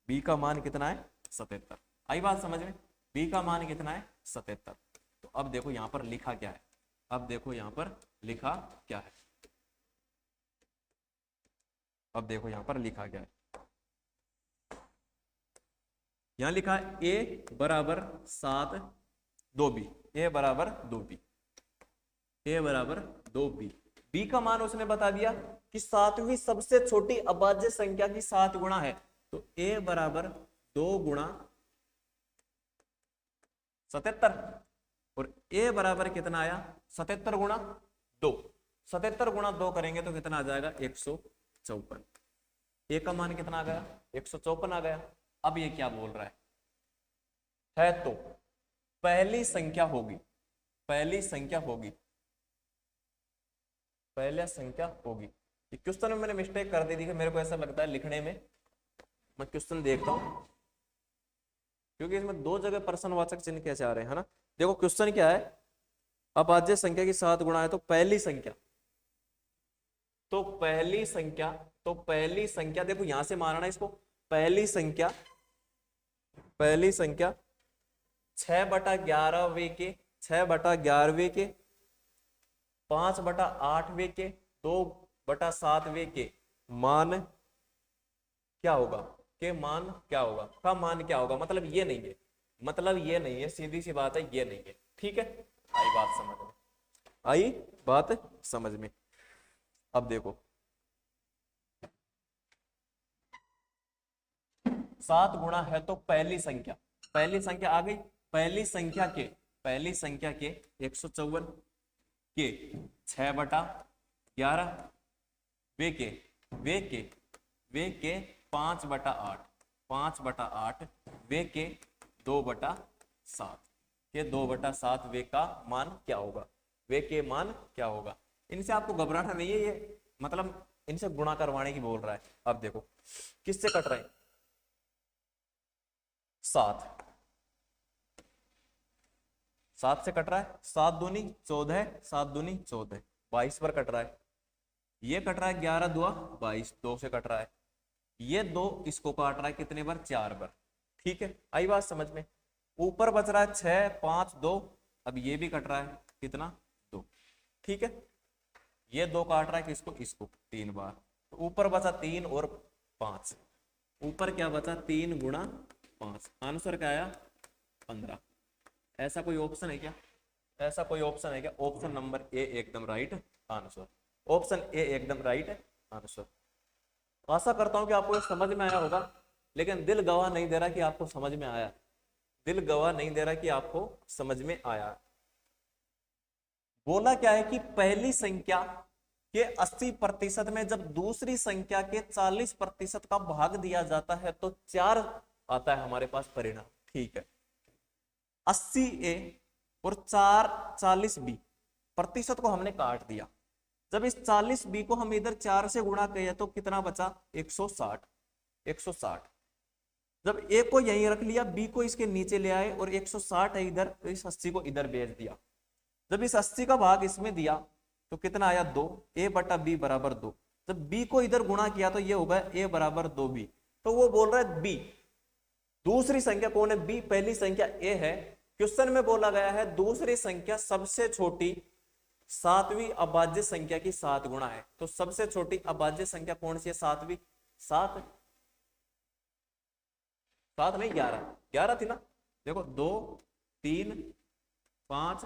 b का मान कितना है 77, आई बात समझ में, b का मान कितना है 77। तो अब देखो यहां पर लिखा क्या है, अब देखो यहां पर लिखा क्या है, अब देखो यहां पर लिखा क्या है, यहां लिखा है a बराबर 7 2b, a बराबर 2b, a बराबर 2b, b का मान उसने बता दिया कि सातवीं सबसे छोटी अभाज्य संख्या की 7 गुणा है, तो a बराबर 2 गुणा 77 और a बराबर कितना आया 77 गुणा 2, 77 गुणा 2 करेंगे तो कितना आ जाएगा 154, ए का मान कितना आ गया 154 आ गया। अब ये क्या बोल रहा है तो पहली संख्या होगी, पहली संख्या होगी, पहली संख्या होगी। क्वेश्चन में मैंने मिस्टेक कर दी थी, मेरे को ऐसा लगता है लिखने में, मैं क्वेश्चन देखता हूं क्योंकि इसमें 2 जगह प्रश्नवाचक चिन्ह कैसे आ रहे हैं, है ना। देखो क्वेश्चन क्या है, अभाज्य संख्या की 7 गुणा है तो पहली संख्या, तो पहली संख्या, तो पहली संख्या देखो यहां से मारना इसको, पहली संख्या, पहली संख्या 6/11 के, 6/11 के, 5/8 के, 2/7 के मान क्या होगा, के मान क्या होगा, का मान क्या होगा, मतलब ये नहीं है, मतलब ये नहीं है, सीधी सी बात है ये नहीं है, ठीक है। आई बात समझ में, आई बात समझ में। अब देखो 7 गुणा है तो पहली संख्या आ गई। पहली संख्या के 154 के 6/11 वे के 5/8 वे के 2/7 के 2/7 वे का मान क्या होगा? वे के मान क्या होगा? इनसे आपको घबराना नहीं है, ये मतलब इनसे गुणा करवाने की बोल रहा है। अब देखो किससे कट रहे हैं? 7 से कट रहा है। 7 दूनी 14, 7 दूनी 14, 22 पर कट रहा है। ये कट रहा है 11 दुआ 22, 2 से कट रहा है। ये 2 इसको काट रहा है कितने बार? 4 बार। ठीक है, आई बात समझ में? ऊपर बच रहा है 6, 5, 2। अब ये भी कट रहा है कितना? 2। ठीक है, ये 2 काट रहा है किसको? इसको 3 बार। तो ऊपर बचा 3 और 5। ऊपर क्या बचा? 3 गुणा 5। आंसर क्या आया? 15। ऐसा कोई ऑप्शन है क्या? ऐसा कोई ऑप्शन है क्या? ऑप्शन नंबर ए एकदम राइट आंसर। ऑप्शन ए एकदम राइट आंसर। आशा करता हूं कि आपको ये समझ में आया होगा, लेकिन दिल गवाह नहीं दे रहा कि आपको समझ में आया। दिल गवाह नहीं दे रहा कि आपको समझ में आया। बोला क्या है कि पहली संख्या के 80% में जब दूसरी संख्या के 40% का भाग दिया जाता है तो 4 आता है हमारे पास परिणाम। ठीक है, 80A और 40B प्रतिशत को हमने काट दिया। जब इस 40B को हम इधर 4 से गुणा किया तो कितना बचा? 160। जब A को यहीं रख लिया, B को इसके नीचे ले आए और 160 है इधर, तो इस 80 को इधर भेज दिया। जब इस 80 का भाग इसमें दिया तो कितना आया? 2। A/B बराबर 2। जब B को इधर गुणा किया तो ये होगा A बराबर 2B। तो वो बोल रहा है B। दूसरी संख्या कौन है? B। पहली संख्या A है। क्वेश्चन में बोला गया है दूसरी संख्या सबसे छोटी 7वीं अभाज्य संख्या की 7 गुणा है। तो सबसे छोटी अभाज्य संख्या कौन सी है? 7वीं। 7 नहीं 11 थी ना। देखो 2, 3, 5,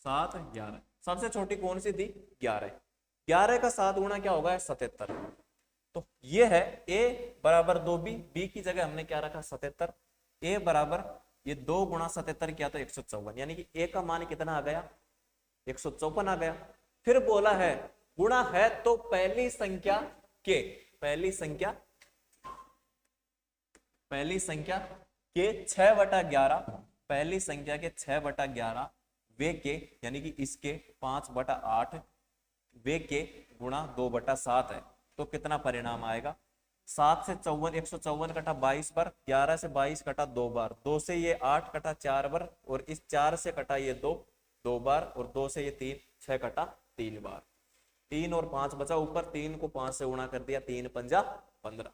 7, 11। सबसे छोटी कौन सी थी? 11। 11 का 7 गुणा क्या होगा? 77। तो ये है A बराबर 2B। B की जगह हमने क्या रखा? 77। A बराबर ये 2 गुणा 77 किया तो 154, यानी कि A का मान कितना आ गया? 154 आ गया। फिर बोला है गुणा है तो पहली संख्या के 6/11, पहली संख्या के 6/11 वे के, यानी कि इसके 5/8 वे के गुणा 2/7 है। तो कितना परिणाम आएगा? 7 से 54, 154 कटा 22 बार, 11 से 22 कटा 2 बार, 2 से ये 8 कटा 4 बार, और इस 4 से कटा ये 2 बार, और 2 से ये 3, 6 कटा 3 बार। 3 और 5 बचा ऊपर, 3 को 5 से गुणा कर दिया, 3 पंजा 15।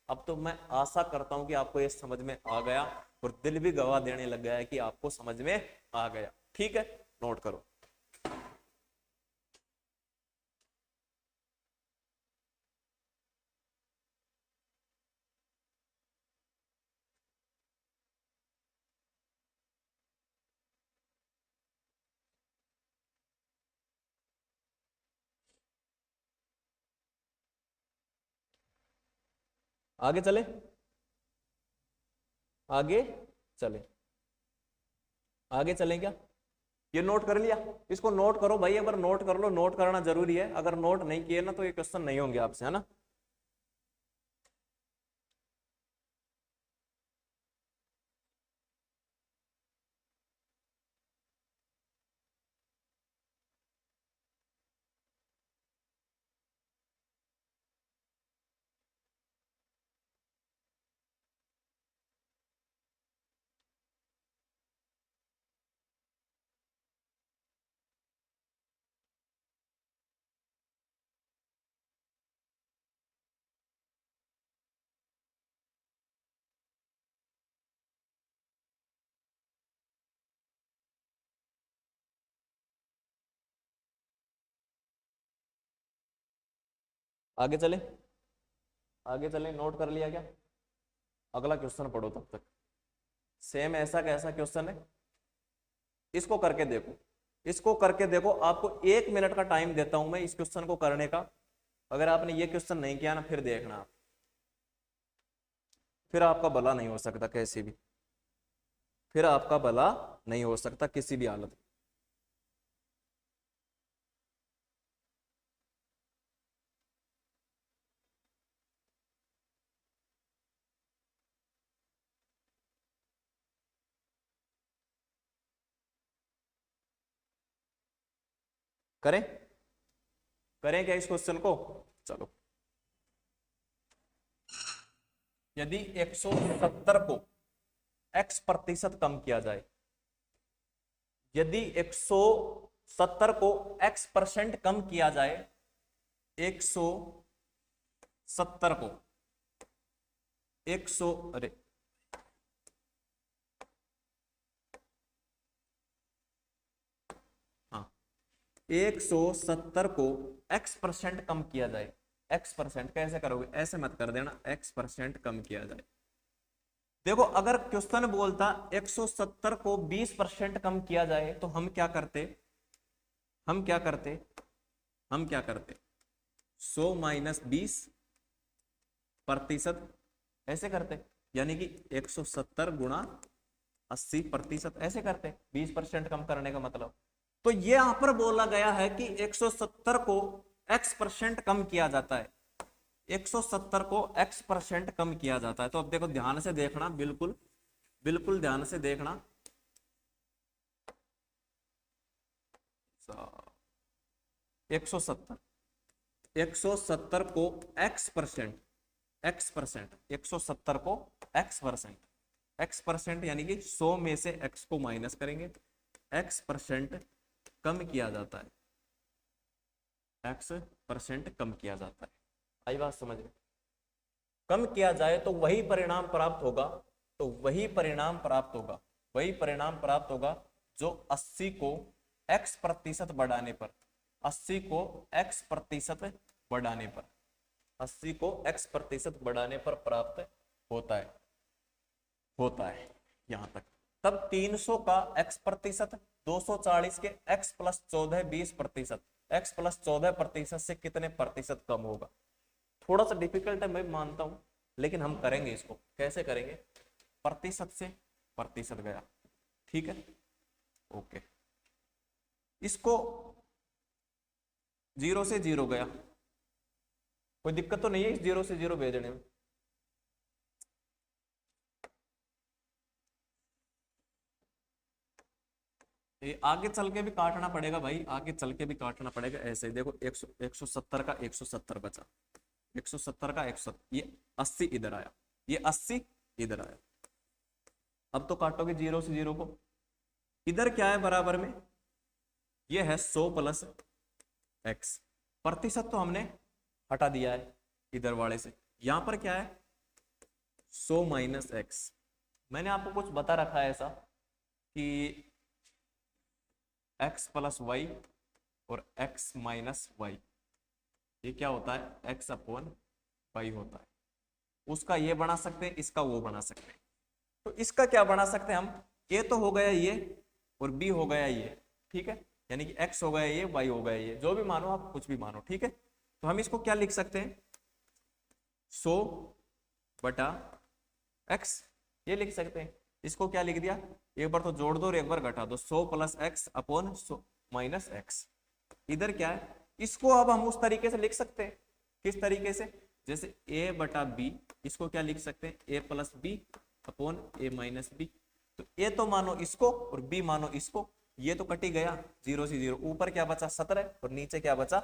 अब तो मैं आशा करता हूं कि आपको ये समझ में आ गया, और दिल भी गवाह देने लग गया है कि आपको समझ में आ गया। ठीक है, नोट करो। आगे चले, आगे चले, आगे चलें क्या? ये नोट कर लिया? इसको नोट करो भाई, अगर नोट कर लो, नोट करना जरूरी है। अगर नोट नहीं किए ना तो ये क्वेश्चन नहीं होंगे आपसे, है ना। आगे चले, आगे चले, नोट कर लिया क्या? अगला क्वेश्चन पढ़ो तब तक। सेम ऐसा कैसा क्वेश्चन है, इसको करके देखो, इसको करके देखो। आपको 1 मिनट का टाइम देता हूं मैं इस क्वेश्चन को करने का। अगर आपने ये क्वेश्चन नहीं किया ना, फिर देखना आप। फिर आपका भला नहीं हो सकता कैसे भी, फिर आपका भला नहीं हो सकता किसी भी हालत में। करें करें क्या इस क्वेश्चन को? चलो, यदि 170 को x प्रतिशत कम किया जाए, यदि 170 को x% कम किया जाए, 170 को 100 अरे 170 को x% कम किया जाए, x% कैसे करोगे? ऐसे मत कर देना, x% कम किया जाए। देखो अगर क्वेश्चन बोलता 170 को 20% कम किया जाए तो हम क्या करते, हम क्या करते, हम क्या करते, 100 माइनस 20% ऐसे करते, यानी कि 170 गुणा 80% ऐसे करते, 20% कम करने का मतलब। तो ये यहां पर बोला गया है कि 170 को x% कम किया जाता है, 170 को x% कम किया जाता है। तो अब देखो ध्यान से देखना, बिल्कुल बिल्कुल ध्यान से देखना। 170 को x% 170 को x% यानी कि 100 में से x को माइनस करेंगे, x% कम किया जाता है, x% कम किया जाता है। आई बात समझ में? कम किया जाए तो वही परिणाम प्राप्त होगा, तो वही परिणाम प्राप्त होगा, वही परिणाम प्राप्त होगा जो 80 को x% बढ़ाने पर, 80 को x% बढ़ाने पर, 80 को x% बढ़ाने पर प्राप्त होता है, होता है यहां तक। तब 300 का x%, 240 के x प्लस 14 20%, x प्लस 14% से कितने प्रतिशत कम होगा? थोड़ा सा डिफिकल्ट है मैं मानता हूं, लेकिन हम करेंगे इसको। कैसे करेंगे? प्रतिशत से प्रतिशत गया, ठीक है, ओके। इसको 0 से 0 गया, कोई दिक्कत तो नहीं है इस 0 से 0 भेजने में? ये आगे चल के भी काटना पड़ेगा भाई, आगे चल के भी काटना पड़ेगा। ऐसे देखो 170 का 170 बचा, 170 का 170, ये 80 इधर आया, ये 80 इधर आया। अब तो काटोगे 0 से 0 को, इधर क्या है बराबर में, ये है 100 प्लस x, प्रतिशत तो हमने हटा दिया है इधर वाले से। यहां पर क्या है 100 माइनस x। मैंने आपको कुछ बता रखा है ऐसा कि x प्लस वाई और x माइनस वाई, ये क्या होता है x अपॉन वाई होता है। उसका ये बना सकते हैं, इसका वो बना सकते हैं। तो इसका क्या बना सकते हैं हम, a तो हो गया ये और b हो गया ये, ठीक है, यानी कि x हो गया ये, y हो गया ये, जो भी मानो आप, कुछ भी मानो, ठीक है। तो हम इसको क्या लिख सकते हैं, 100 बटा x, ये लिख सकते हैं। इसको क्या लिख दिया, एक बार तो जोड़ दो और एक बार घटा दो, 100 plus x upon minus x. इधर क्या है, इसको अब हम उस तरीके से लिख सकते हैं, किस तरीके से, जैसे a बटा b, इसको क्या लिख सकते हैं, a plus B upon a minus B. तो a तो मानो इसको और b मानो इसको, ये तो कटी गया 0 से 0, ऊपर क्या बचा 17 और नीचे क्या बचा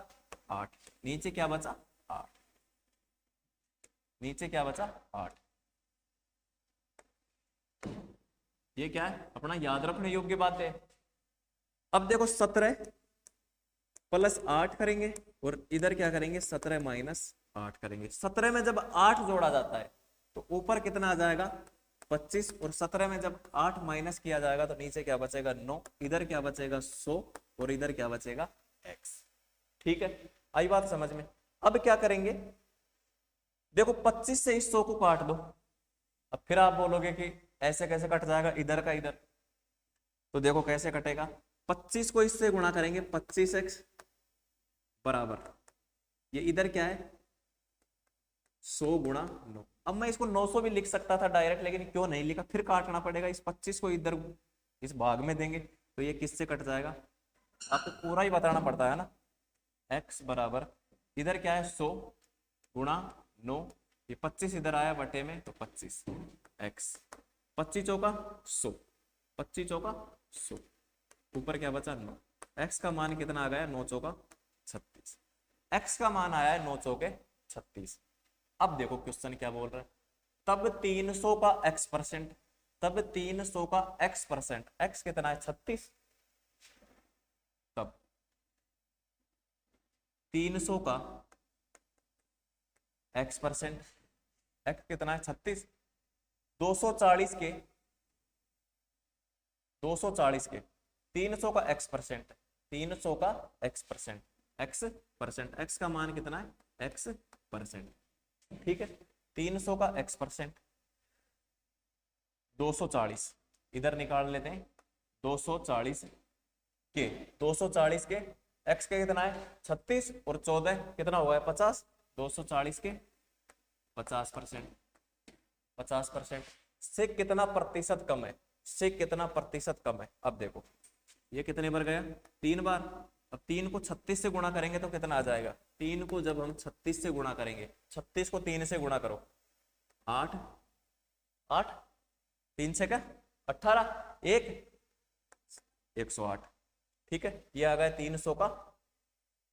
8, नीचे क्या बचा 8, नीचे क्या बचा 8। ये क्या है अपना याद रखने योग्य बात है। अब देखो 17 प्लस 8 करेंगे और इधर क्या करेंगे 17 माइनस 8 करेंगे। 17 में जब 8 जोड़ा जाता है तो ऊपर कितना आ जाएगा 25, और 17 में जब 8 माइनस किया जाएगा तो नीचे क्या बचेगा 9, इधर क्या बचेगा 100 और इधर क्या बचेगा x, ठीक है, आई बात समझ में। अब क्या करेंगे, देखो 25 से इस 100 को काट दो। अब फिर आप बोलोगे कि ऐसे कैसे कट जाएगा इधर का इधर, तो देखो कैसे कटेगा, 25 को इससे गुणा करेंगे, 25x बराबर, ये इधर क्या है 100 गुणा 9, अब मैं इसको 900 भी लिख सकता था डायरेक्ट, लेकिन क्यों नहीं लिखा, फिर काटना पड़ेगा। इस 25 को इधर इस भाग में देंगे तो ये किससे कट जाएगा, आपको पूरा ही बताना पड़ता है ना। x बराबर इधर क्या है 100 गुणा 9, ये 25 इधर आया बटे में तो 25 x, 25 चौका 100, 25 चौका 100, ऊपर क्या बचा 9। x का मान कितना आ गया 9 चौका 36, x का मान आया है 9 चौके 36। अब देखो क्वेश्चन क्या बोल रहा है, तब 300 का x%, तब 300 का x%, x कितना है 36, तब 300 का x%, x कितना है 36, 240 के 300 का x%, 300 का x%, x का मान कितना है x%, ठीक है। 300 का x%, 240 इधर निकाल लेते हैं, 240 के x के कितना है 36 और 14 कितना हुआ है 50, 240 के 50% से कितना प्रतिशत कम है, से कितना प्रतिशत कम है। अब देखो ये कितने बार गया 3 बार, अब 3 को 36 से गुणा करेंगे तो कितना आ जाएगा, 3 को जब हम 36 से गुणा करेंगे, 36 को 3 से गुणा करो 8 8 3 से क्या 18 108, ठीक है। ये आ गया 300 का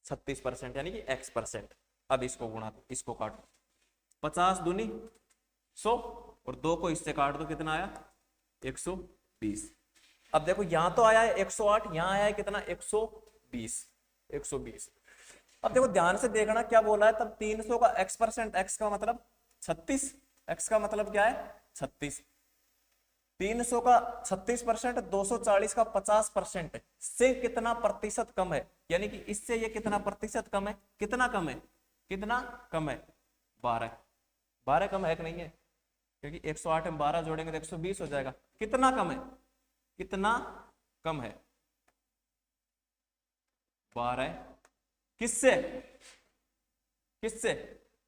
36% यानी कि x%। अब इसको गुणा, इसको काटो, 50 दूनी 100 और 2 को इससे काट दो कितना आया 120। अब देखो यहां तो आया है 108, यहां आया है कितना 120। अब देखो ध्यान से देखना क्या बोला है, तब 300 का x%, x का मतलब 36, x का मतलब क्या है 36, 300 का 36%, 240 का 50% से कितना प्रतिशत कम है, यानी कि इससे ये कितना प्रतिशत कम है, कितना कम है, कितना कम है 12 कम है कि नहीं है, क्योंकि 108 में 12 जोड़ेंगे तो 120 हो जाएगा। कितना कम है, कितना कम है 12 किससे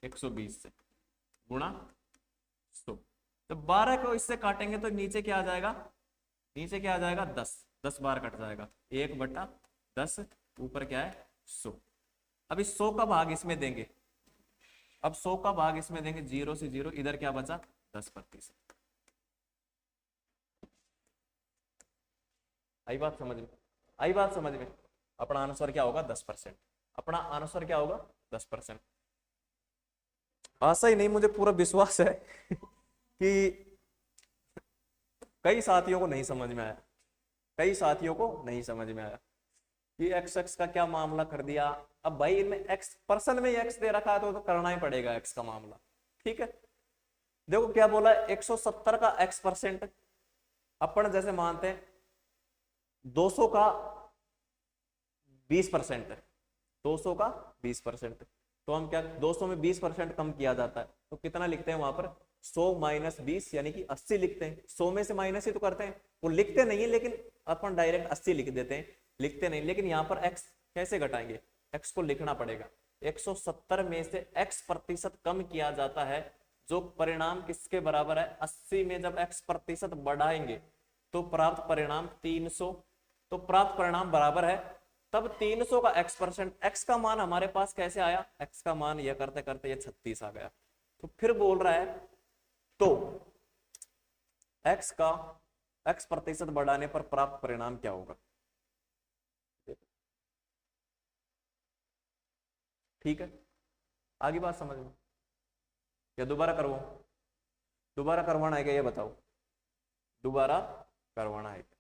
120 से गुणा 100, तो 12 को इससे काटेंगे तो नीचे क्या आ जाएगा, 10 बार कट जाएगा, 1/10, ऊपर क्या है 100। अब इस 100 का भाग इसमें देंगे, अब 100 का भाग इसमें देंगे, 0 से 0, इधर क्या बचा 10%। आई बात समझ में, अपना आंसर क्या होगा 10%, अपना आंसर क्या होगा 10%। आशा ही नहीं, मुझे पूरा विश्वास है कि कई साथियों को नहीं समझ में आया, कि x का क्या मामला कर दिया। अब भाई इनमें x% में x दे रखा है तो करना ही पड़ेगा x का मामला, ठीक है। देखो क्या बोला 170 का x%, अपन जैसे मानते हैं 200 का 20% है, 200 का 20%, तो हम क्या 200 में 20% कम किया जाता है तो कितना लिखते हैं वहां पर 100 माइनस 20 यानी कि 80 लिखते हैं। 100 में से माइनस ही तो करते हैं, वो लिखते नहीं है लेकिन अपन डायरेक्ट 80 लिख देते हैं, लिखते नहीं। लेकिन यहाँ पर x कैसे घटाएंगे, x को लिखना पड़ेगा। 170 में से x% कम किया जाता है, जो परिणाम किसके बराबर है 80 में जब x% बढ़ाएंगे तो प्राप्त परिणाम 300, तो प्राप्त परिणाम बराबर है तब 300 का x%, x का मान हमारे पास कैसे आया, x का मान यह करते करते ये 36 आ गया। तो फिर बोल रहा है तो x का x% बढ़ाने पर प्राप्त परिणाम क्या होगा, ठीक है। आगे बात समझ में, या दोबारा करवाना है क्या, ये बताओ, दोबारा करवाना है क्या,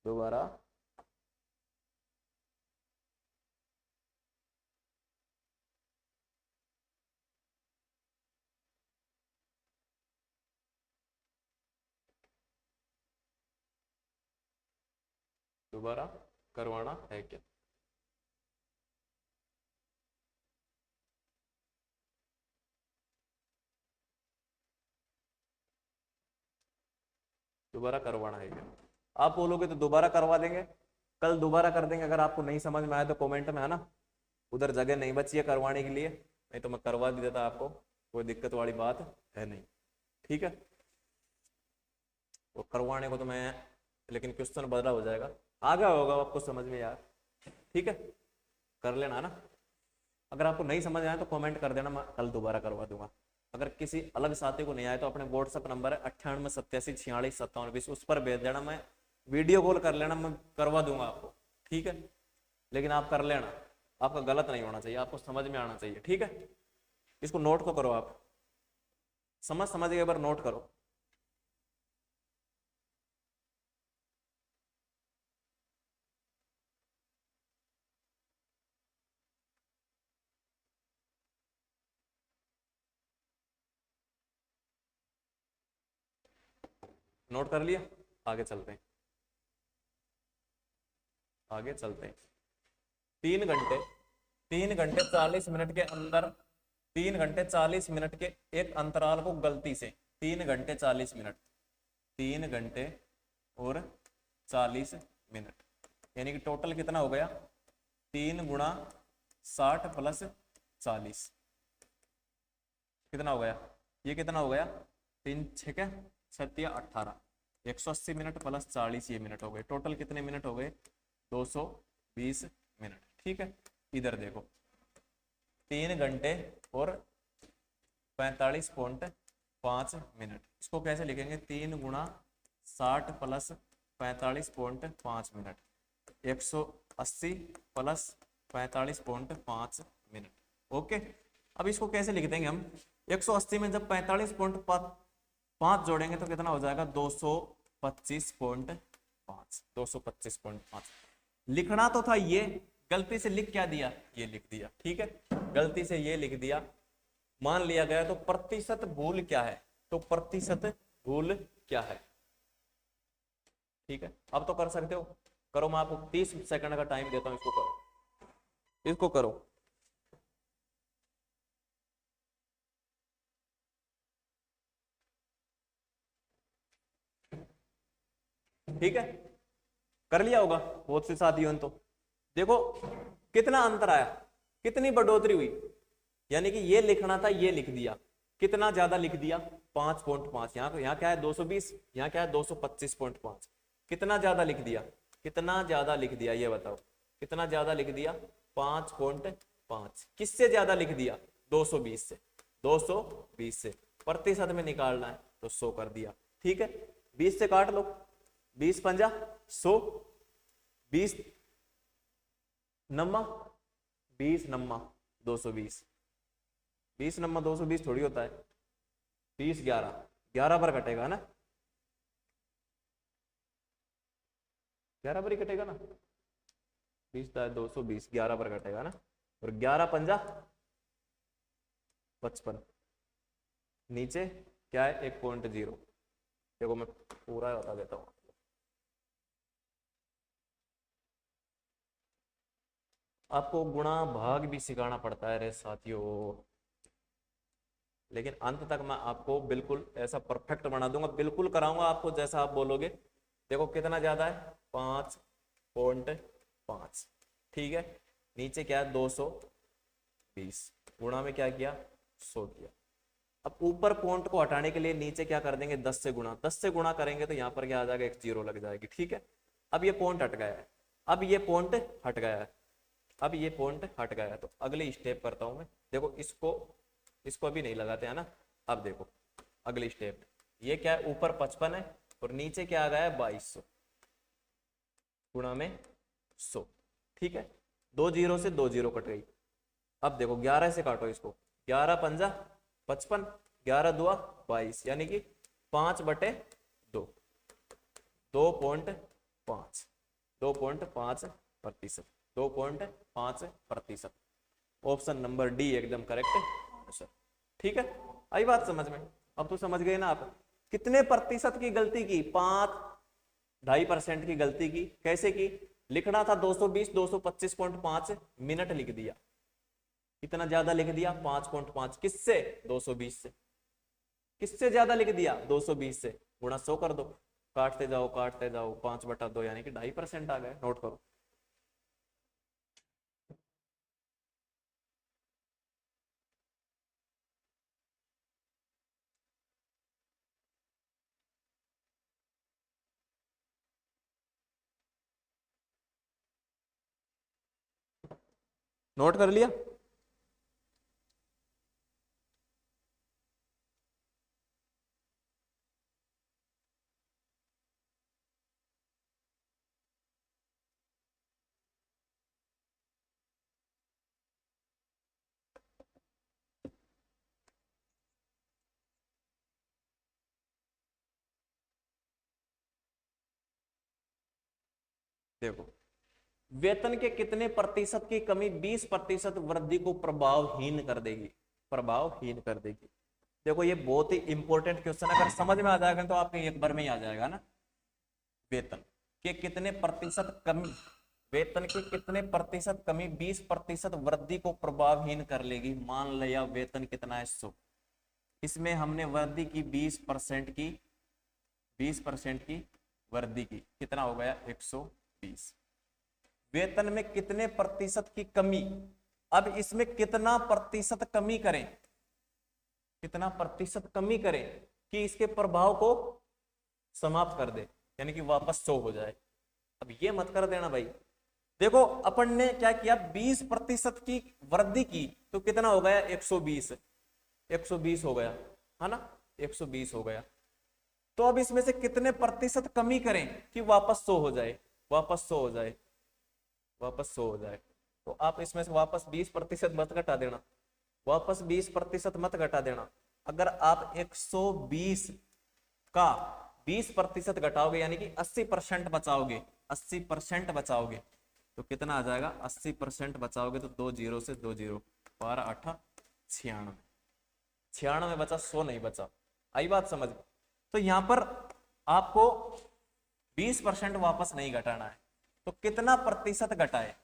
दोबारा करवाना है क्या। दोबारा करवाना है क्या, आप बोलोगे तो दोबारा करवा देंगे, कल दोबारा कर देंगे। अगर आपको नहीं समझ में आया तो कमेंट में है ना, उधर जगह नहीं बची है करवाने के लिए, नहीं तो मैं करवा भी देता आपको। कोई दिक्कत वाली बात है नहीं, ठीक है। वो करवाने को तो मैं, लेकिन क्वेश्चन बदला हो जाएगा, आ गया होगा आपको समझ में यार, ठीक है, कर लेना ना। अगर आपको नहीं समझ आया तो कमेंट कर देना, मैं कल दोबारा करवा दूंगा। अगर किसी अलग साथी को नहीं आया तो अपने व्हाट्सएप नंबर है 9887465720, उस पर भेज देना, मैं वीडियो कॉल कर लेना, मैं करवा दूंगा आपको, ठीक है। लेकिन आप कर लेना, आपका गलत नहीं होना चाहिए, आपको समझ में आना चाहिए, ठीक है। इसको नोट तो करो आप, समझ के एक बार नोट करो। नोट कर लिया, आगे चलते हैं, आगे चलते हैं। 3 घंटे, 3 घंटे 40 मिनट के अंदर, 3 घंटे 40 मिनट के एक अंतराल को गलती से 3 घंटे 40 मिनट, 3 घंटे और 40 मिनट, यानी कि टोटल कितना हो गया, 3 × 60 + 40, कितना हो गया, ये कितना हो गया, 3 × 6 = 18, 180 मिनट + 40 ये मिनट हो गए, टोटल कितने मिनट हो गए, 220 मिनट, ठीक है। इधर देखो 3 घंटे और 45.5 मिनट, इसको कैसे लिखेंगे, 3 × 60 + 45.5 मिनट, 180 + 45.5 मिनट, ओके। अब इसको कैसे लिख देंगे हम, 180 में जब 45.5 जोड़ेंगे तो कितना हो जाएगा, 225.5, 225.5। लिखना तो था ये, गलती से लिख क्या दिया, ये लिख दिया, ठीक है, गलती से ये लिख दिया, मान लिया गया। तो प्रतिशत भूल क्या है, तो प्रतिशत भूल क्या है, ठीक है। अब तो कर सकते हो, करो, मैं आपको 30 सेकंड का टाइम देता हूं, इसको करो, इसको करो। ठीक है, कर लिया होगा बहुत से साथियों ने। तो देखो कितना अंतर आया, कितनी बढ़ोतरी हुई, यानी कि ये लिखना था, ये लिख दिया, कितना ज्यादा लिख दिया, 5.5, यहाँ क्या है 220, यहाँ क्या है 225.5, कितना ज्यादा लिख दिया, कितना ज्यादा लिख दिया, ये बताओ कितना ज्यादा लिख दिया, 5.5। किससे ज्यादा लिख दिया, 220 से, 220 से। प्रतिशत में निकालना है तो 100 कर दिया, ठीक है। 20 से काट लो, 20 × 5 = 100, 20 नम्मा 20 नम्मा 220, 20 नम्मा 220 थोड़ी होता है, 30 11 11 पर कटेगा ना, 11 पर ही कटेगा ना, 20 220 11 पर कटेगा ना, और 11 × 5 = 55, नीचे क्या है 1.0, देखो मैं पूरा बता देता हूँ, आपको गुणा भाग भी सिखाना पड़ता है रे साथियों, लेकिन अंत तक मैं आपको बिल्कुल ऐसा परफेक्ट बना दूंगा, बिल्कुल कराऊंगा आपको जैसा आप बोलोगे। देखो कितना ज्यादा है, 5.5, ठीक है, नीचे क्या है 220, गुणा में क्या किया 100 किया। अब ऊपर पॉइंट को हटाने के लिए नीचे क्या कर देंगे, 10 से गुणा, 10 से गुणा करेंगे तो यहाँ पर क्या आ जाएगा, एक 0 लग जाएगी, ठीक है। अब ये पॉइंट हट गया है, अब ये पॉइंट हट गया है, अब ये पॉइंट हट गया है, तो अगली स्टेप करता हूं मैं। देखो इसको अभी नहीं लगाते है ना, अब देखो अगली स्टेप, ये क्या है, ऊपर 55 है और नीचे क्या आ गया है 2200, गुणा में 100, ठीक है। 2 0 से 2 0 कट गई। अब देखो 11 से काटो इसको, 11 × 5 = 55, 11 2 22, यानी कि 5/2, 2.5, 2.5%, 2.5%, ऑप्शन नंबर डी एकदम करेक्ट आंसर, ठीक है। आई बात समझ में, अब तो समझ गए ना आप, कितने प्रतिशत की गलती की, 5.5% की गलती की, कैसे की, लिखना था 220, 225.5 मिनट लिख दिया, कितना ज्यादा लिख दिया 5.5, किससे 220 से, किससे ज्यादा लिख दिया 220 से, गुणा 100 कर दो, काटते जाओ 5/2, यानी कि 2.5% आ गए, नोट करो। नोट कर लिया? देखो, वेतन के कितने प्रतिशत की कमी 20% वृद्धि को प्रभावहीन कर देगी? प्रभावहीन कर देगी। देखो ये बहुत ही इंपॉर्टेंट क्वेश्चन है, अगर समझ में आ जाएगा तो आपके एक बार में ही आ जाएगा ना। वेतन के कितने प्रतिशत कमी, वेतन के कितने प्रतिशत कमी 20% वृद्धि को प्रभावहीन कर लेगी? मान लिया वेतन कितना है 100, इसमें हमने वृद्धि की 20% की, 20% की वृद्धि की, कितना हो गया 120। वेतन में कितने प्रतिशत की कमी, अब इसमें कितना प्रतिशत कमी करें, कितना प्रतिशत कमी करें कि इसके प्रभाव को समाप्त कर दे, यानी कि वापस 100 हो जाए। अब ये मत कर देना भाई। देखो अपन ने क्या किया, 20% की वृद्धि की तो कितना हो गया 120, 120 हो गया है ना, 120 हो गया। तो अब इसमें से कितने प्रतिशत कमी करें कि वापस 100 हो जाए, वापस 100 हो जाए, वापस 100 हो जाए। तो आप इसमें से वापस 20% मत घटा देना, वापस 20% मत घटा देना। अगर आप 120 का 20% घटाओगे यानी कि 80% बचाओगे, 80% बचाओगे तो कितना आ जाएगा, 80% बचाओगे तो 2 जीरो से 2 जीरो, 12 8 96, 96 बचा, 100 नहीं बचा। आई बात समझ? तो यहां पर आपको 20% वापस नहीं घटाना है, तो कितना प्रतिशत घटाए,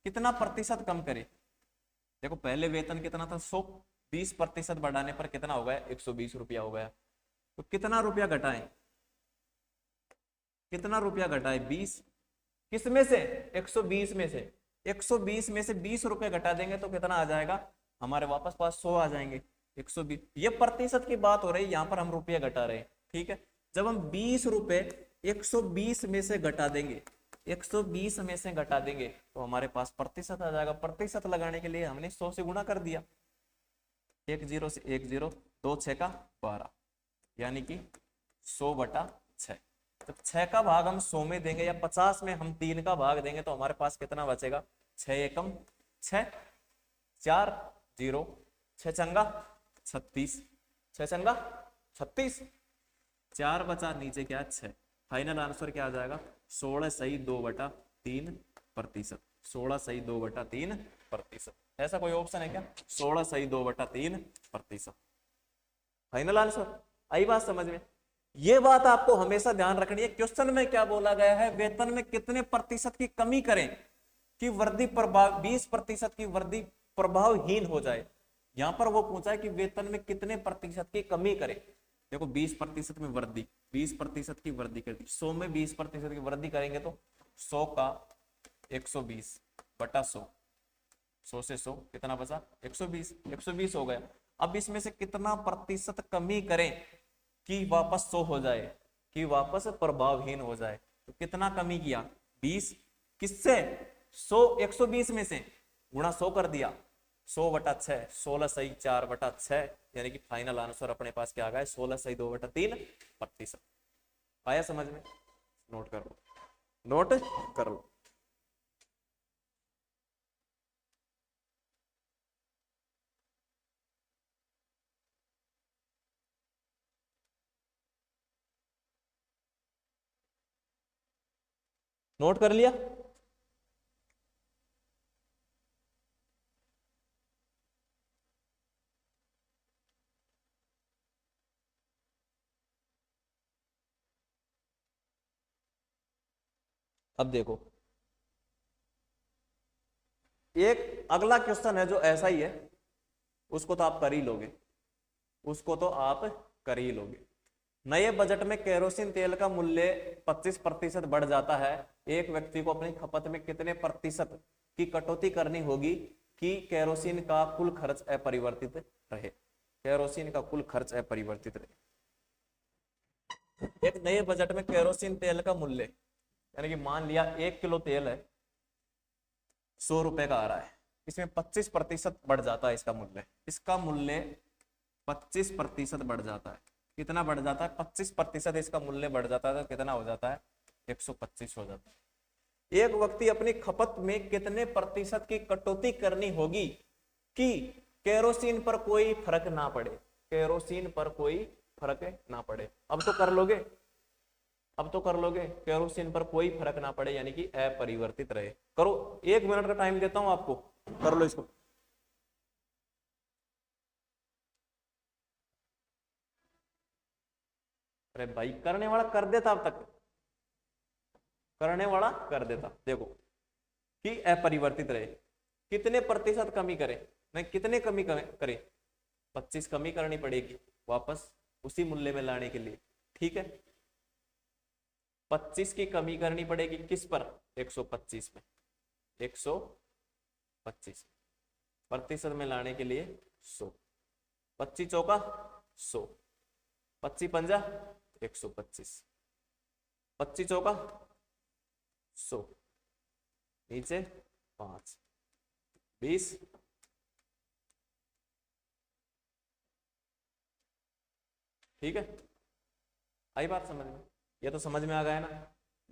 कितना प्रतिशत कम करे? देखो पहले वेतन कितना था 100, 20% बढ़ाने पर कितना हो गया 120 रुपया हो गया। तो कितना रुपया घटाएं, कितना रुपया घटाए 20, किस में से 120 में से, 120 में से 20 रुपए घटा देंगे तो कितना आ जाएगा हमारे वापस पास 100 आ जाएंगे। 120, ये प्रतिशत की बात हो रही है, यहां पर हम रुपया घटा रहे हैं, ठीक है। जब हम 20 रुपए 120 में से घटा देंगे, 120 में से घटा देंगे तो हमारे पास प्रतिशत आ जाएगा। प्रतिशत लगाने के लिए हमने 100 से गुणा कर दिया, 1 जीरो से 1 जीरो, 2 6 का 12, यानी कि 100/6। जब 6 का भाग हम 100 में देंगे या 50 में हम 3 का भाग देंगे तो हमारे पास कितना बचेगा, 6 एकम 6, 4 जीरो, 6 चंगा 36, 6 चंगा 36, 4 बचा नीचे क्या 6। फाइनल आंसर क्या आ जाएगा, 16 सही 2/3%, 16 सही 2/3%। ऐसा कोई ऑप्शन है क्या, 16 सही 2/3%? Final answer. आई बात समझ में? ये बात आपको हमेशा ध्यान रखनी है। क्वेश्चन में क्या बोला गया है, वेतन में कितने प्रतिशत की कमी करें कि वृद्धि प्रभाव 20% की वृद्धि प्रभावहीन हो जाए। यहां पर वो पूछा है कि वेतन में कितने प्रतिशत की कमी करें। देखो 20% में वृद्धि, 20% की वृद्धि कर दी, 100 में 20% की वृद्धि करेंगे तो 100 का 120/100, 100 से 100 कितना बचा 120, 120 हो गया। अब इसमें से कितना प्रतिशत कमी करें कि वापस 100 हो जाए, कि वापस प्रभावहीन हो जाए। तो कितना कमी किया 20, किससे 100, 120 में से गुणा 100 कर दिया, 100/6, 16 सही 4/6, यानी कि फाइनल आंसर अपने पास क्या आ गया 16 सही 2/3%। आया समझ में? नोट कर लो, नोट कर लो। नोट कर लिया? अब देखो एक अगला क्वेश्चन है जो ऐसा ही है, उसको तो आप कर ही लोगे, उसको तो आप कर ही लोगे। नए बजट में केरोसिन तेल का मूल्य 25% बढ़ जाता है, एक व्यक्ति को अपनी खपत में कितने प्रतिशत की कटौती करनी होगी कि केरोसिन का कुल खर्च अपरिवर्तित रहे, केरोसिन का कुल खर्च अपरिवर्तित रहे। एक नए बजट में केरोसिन तेल का मूल्य, यानी कि मान लिया 1 किलो तेल है 100 रुपए का आ रहा है, इसमें 25% बढ़ जाता है इसका मूल्य। इसका मूल्य 25% बढ़ जाता है। कितना बढ़ जाता है? 25% इसका मूल्य बढ़ जाता है। तो कितना हो जाता है? 125 हो जाता है। एक व्यक्ति अपनी खपत में कितने प्रतिशत की कटौती करनी होगी कि केरोसिन पर कोई फर्क ना पड़े? केरोसिन पर कोई फर्क ना पड़े। अब तो कर लोगे, अब तो कर लोगे। केरोसिन पर कोई फर्क ना पड़े यानी कि अपरिवर्तित रहे। करो, 1 मिनट का टाइम देता हूं आपको, कर लो इसको। अरे भाई, करने वाला कर देता, अब तक करने वाला कर देता। देखो कि अपरिवर्तित रहे, कितने प्रतिशत कमी करें? नहीं, कितने कमी करें? 25 कमी करनी पड़ेगी वापस उसी मूल्य में लाने के लिए। ठीक है, 25 की कमी करनी पड़ेगी किस पर? 125 में। 125 प्रतिशत में लाने के लिए 100। 25 चौका 100, 25 पंजा 125, 25 चौका 100, नीचे 5, 20, ठीक है। आई बात समझ में? ये तो समझ में आ गया ना?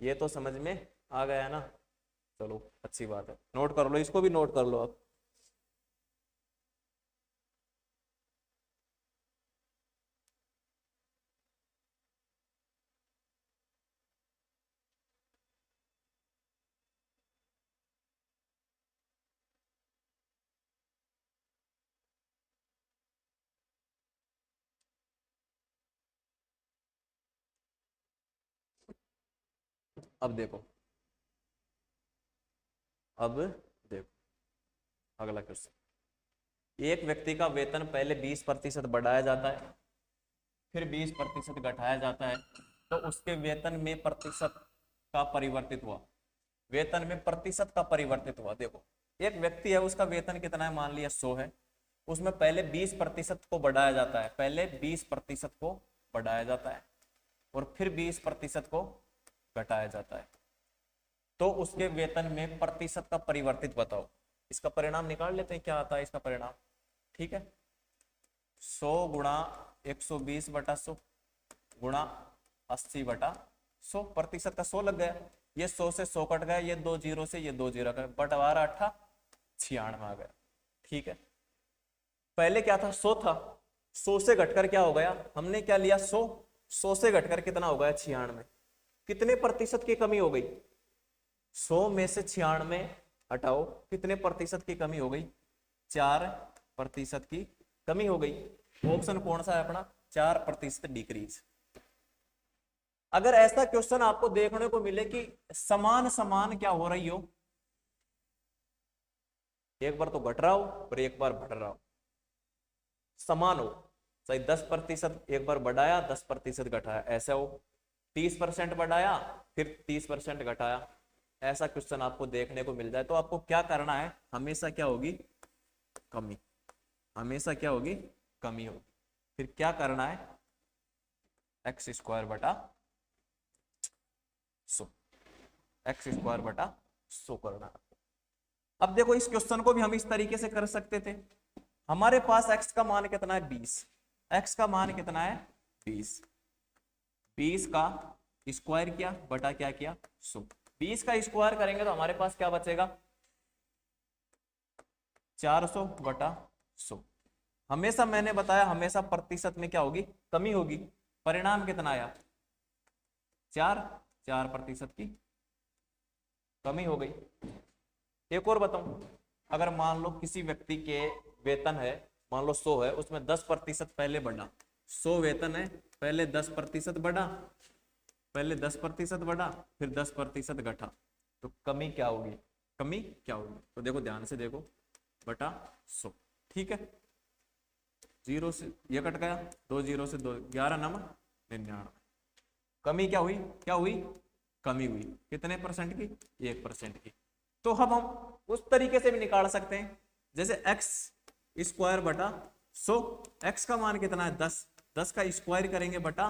ये तो समझ में आ गया ना? चलो अच्छी बात है, नोट कर लो, इसको भी नोट कर लो आप। अब देखो, अब देखो अगला क्वेश्चन। एक व्यक्ति का वेतन पहले 20% बढ़ाया जाता है, फिर 20% घटाया जाता है, तो उसके वेतन में प्रतिशत का परिवर्तित हुआ। वेतन में प्रतिशत का परिवर्तित हुआ। देखो, एक व्यक्ति है, उसका वेतन कितना है? मान लिया 100 है। उसमें पहले 20% को बढ़ाया जाता है, पहले 20% को बढ़ाया जाता है और फिर 20% को घटाया जाता है, तो उसके वेतन में प्रतिशत का परिवर्तित बताओ। इसका परिणाम निकाल लेते हैं, क्या आता है इसका परिणाम। ठीक है, 100 गुणा 120/100 गुणा 80/100, प्रतिशत का 100 लग गया। ये 100 से 100 कट गया, ये 2 जीरो से ये 2 जीरो का बंटवारा 96 आ गया। ठीक है, पहले क्या था? 100 था, 100 से घटकर क्या हो गया? हमने क्या लिया? 100, 100 से घटकर कितना हो गया? 96। कितने प्रतिशत की कमी हो गई? 100 में से 96 हटाओ, कितने प्रतिशत की कमी हो गई? 4% की कमी हो गई। ऑप्शन कौन सा है अपना? 4% डिक्रीज। अगर ऐसा क्वेश्चन आपको देखने को मिले कि समान समान क्या हो रही हो, एक बार तो घट रहा हो और एक बार बढ़ रहा हो, समान हो, चाहे 10% एक बार बढ़ाया 10% घटाया, ऐसा हो 30% बढ़ाया फिर 30% घटाया, ऐसा क्वेश्चन आपको देखने को मिल जाए तो आपको क्या करना है? हमेशा क्या होगी? कमी। हमेशा क्या होगी? कमी होगी। फिर क्या करना है? x² बटा 100 करना है। अब देखो, इस क्वेश्चन को भी हम इस तरीके से कर सकते थे। हमारे पास x का मान कितना है? 20। x का मान कितना है? 20। 20 का स्क्वायर किया बटा क्या किया? 100। 20 का स्क्वायर करेंगे तो हमारे पास क्या बचेगा? 400/100। हमेशा मैंने बताया, हमेशा प्रतिशत में क्या होगी? कमी होगी। परिणाम कितना आया? 4% की कमी हो गई। एक और बताऊं, अगर मान लो किसी व्यक्ति के वेतन है, मान लो 100 है, उसमें 10% पहले बढ़ा। 100 वेतन है, पहले 10% बढ़ा, पहले 10% बढ़ा, फिर 10% घटा, तो कमी क्या होगी? कमी क्या होगी? तो देखो, ध्यान से देखो, बटा 100। ठीक है, 0 से ये कट गया, 2 0 से 2, 11 9 99। कमी क्या हुई? क्या हुई? कमी हुई। कितने परसेंट की? 1% की। तो हम उस तरीके से भी निकाल सकते हैं, जैसे x² बटा 100। x का मान कितना है? 10। 10 का स्क्वायर करेंगे बटा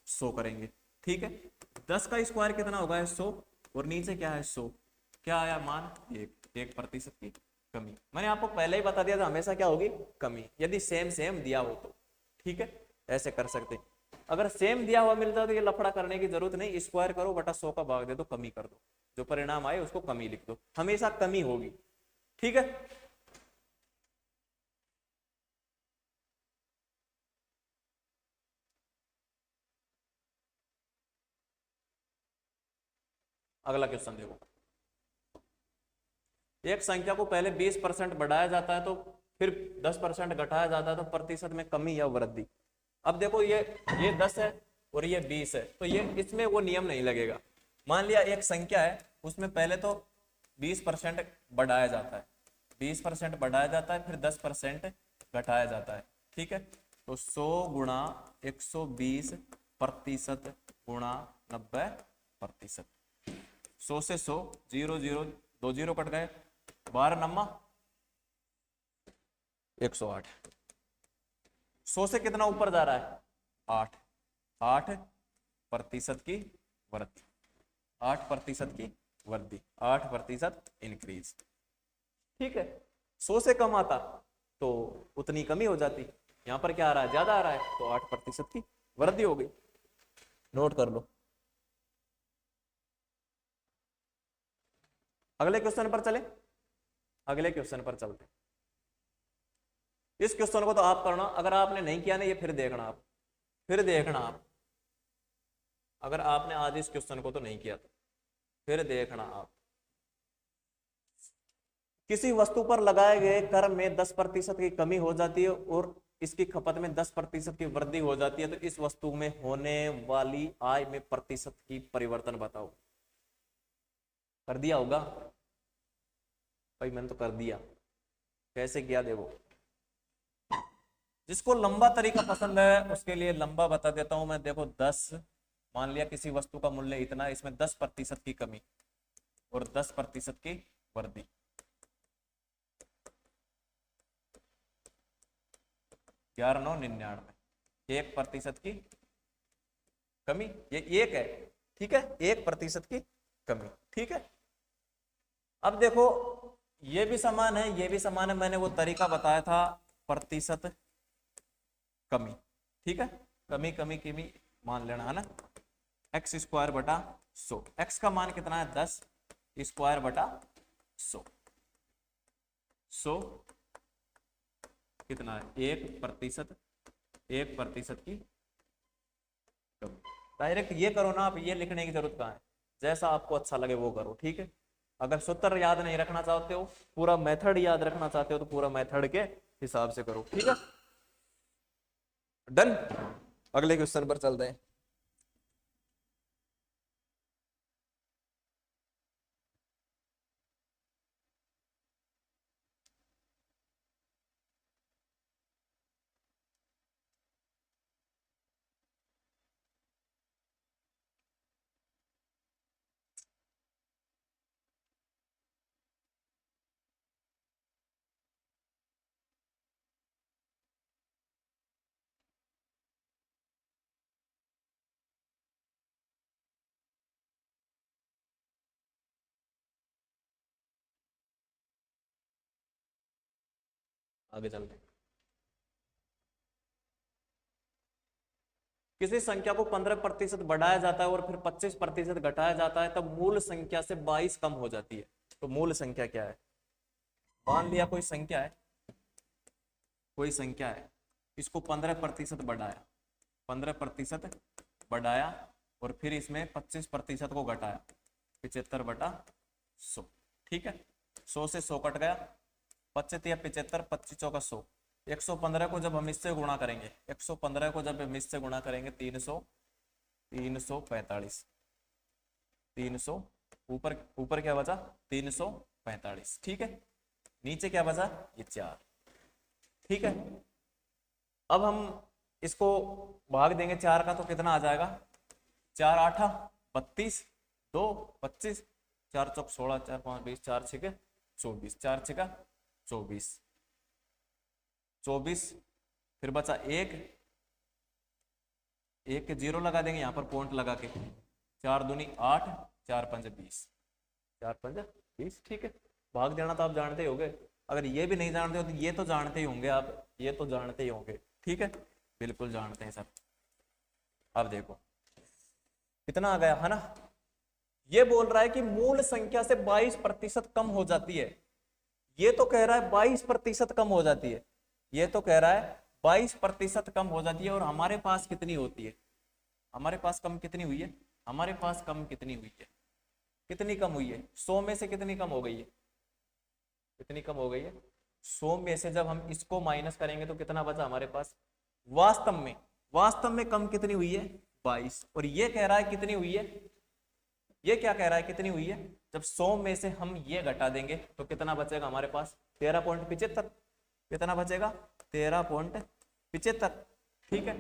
100 करेंगे। ठीक है, 10 का स्क्वायर कितना होगा? 100, और नीचे क्या है? 100। क्या आया मान? 1%। की कमी। मैंने आपको पहले ही बता दिया था हमेशा क्या होगी, कमी, यदि सेम सेम दिया हो तो। ठीक है, ऐसे कर सकते हैं। अगर सेम दिया हुआ मिलता है तो ये लफड़ा करने की जरूरत नहीं, स्क्वायर करो बटा 100 का भाग दे दो, कमी कर दो, जो परिणाम आए उसको कमी लिख दो, हमेशा कमी होगी। ठीक है, अगला क्वेश्चन देखो। एक संख्या को पहले 20% बढ़ाया जाता है तो फिर 10% घटाया जाता है तो प्रतिशत में कमी या वृद्धि। अब देखो ये 10 है और ये 20 है, तो ये इसमें वो नियम नहीं लगेगा। मान लिया एक संख्या है, उसमें पहले तो 20% बढ़ाया जाता है, 20% बढ़ाया जाता है, फिर 10% घटाया जाता है। ठीक है, तो 100 गुणा 120 प्रतिशत गुणा 90%। 100 से 100, 0 0 2 0 कट गए, 12 नम्मा 108। 100 से कितना ऊपर जा रहा है, 8, 8% की वृद्धि, 8% की वृद्धि, 8% इंक्रीज। ठीक है, 100 से कम आता तो उतनी कमी हो जाती, यहां पर क्या आ रहा है, ज्यादा आ रहा है तो 8% की वृद्धि हो गई। नोट कर लो। अगले क्वेश्चन पर चले, अगले क्वेश्चन पर चलते। इस क्वेश्चन को तो आप करना, अगर आपने नहीं किया ना ये फिर देखना आप, फिर देखना आप, अगर आपने आज इस क्वेश्चन को तो नहीं किया तो फिर देखना आप। किसी वस्तु पर लगाए गए कर में 10% की कमी हो जाती है और इसकी खपत में 10% की वृद्धि हो जाती है, तो इस वस्तु में होने वाली आय में प्रतिशत की परिवर्तन बताओ। कर दिया होगा भाई, मैंने तो कर दिया। कैसे किया देखो, जिसको लंबा तरीका पसंद है उसके लिए लंबा बता देता हूं मैं। देखो 10, मान लिया किसी वस्तु का मूल्य इतना, इसमें 10% की कमी और 10% की वृद्धि। 11 9 99, 1% की कमी, ये 1 है। ठीक है, 1% की कमी। ठीक है, अब देखो ये भी समान है, ये भी समान है, मैंने वो तरीका बताया था, प्रतिशत कमी। ठीक है, कमी कमी कमी मान लेना है ना, एक्स स्क्वायर बटा 100, एक्स का मान कितना है 10 स्क्वायर बटा 100, 100 कितना है 1%, 1% की कमी। डायरेक्ट ये करो ना आप, ये लिखने की जरूरत कहाँ है, जैसा आपको अच्छा लगे वो करो। ठीक है, अगर सूत्र याद नहीं रखना चाहते हो, पूरा मेथड याद रखना चाहते हो तो पूरा मेथड के हिसाब से करो। ठीक है, डन। अगले क्वेश्चन पर चलते हैं। आगे चलते हैं। किसी संख्या को 15% बढ़ाया जाता है और फिर 25% घटाया जाता है, तब मूल संख्या से 22 कम हो जाती है। तो मूल संख्या क्या है, मान लिया कोई संख्या है, कोई संख्या है, इसको 15% बढ़ाया, 15% बढ़ाया और फिर इसमें 25% को घटाया, 75 बटा 100। ठीक है, 100 से 100 कट गया, 25 या 75, 25 चौका 100, 115 को जब हम इससे गुणा करेंगे, 115 को जब हम इससे गुणा करेंगे 300, 345, 300, ऊपर ऊपर क्या बचा 345। ठीक है, नीचे क्या बचा ये 4। ठीक है, अब हम इसको भाग देंगे 4 का तो कितना आ जाएगा, 4 8 32, 2 25, 4 चौक 16, 4 5 20, 4 6 24, 4 6 24, 24, फिर बचा 1, 1 के 0 लगा देंगे यहाँ पर पॉइंट लगा के, 4 दूनी 8, 4 5 20, 4 5 20। ठीक है, भाग देना तो आप जानते ही होगे, अगर ये भी नहीं जानते हो तो ये तो जानते ही होंगे आप, ये तो जानते ही होंगे, ठीक है, बिल्कुल जानते हैं सर। अब देखो कितना आ गया, है ना। ये बोल रहा है कि मूल संख्या से 22% कम हो जाती है। ये तो कह रहा है 22% कम हो जाती है, ये तो कह रहा है 22% कम हो जाती है। और हमारे पास कितनी होती है, हमारे पास कम कितनी हुई है, हमारे पास कम कितनी हुई है, कितनी कम हुई है, 100 में से कितनी कम हो गई है, कितनी कम हो गई है, 100 में से जब हम इसको माइनस करेंगे तो कितना बचा हमारे पास, वास्तव में कम कितनी हुई है, 22। और ये कह रहा है कितनी हुई है, ये क्या कह रहा है कितनी हुई है, जब 100 में से हम ये घटा देंगे तो कितना बचेगा हमारे पास, 13.75, कितना बचेगा, 13.75, ठीक है,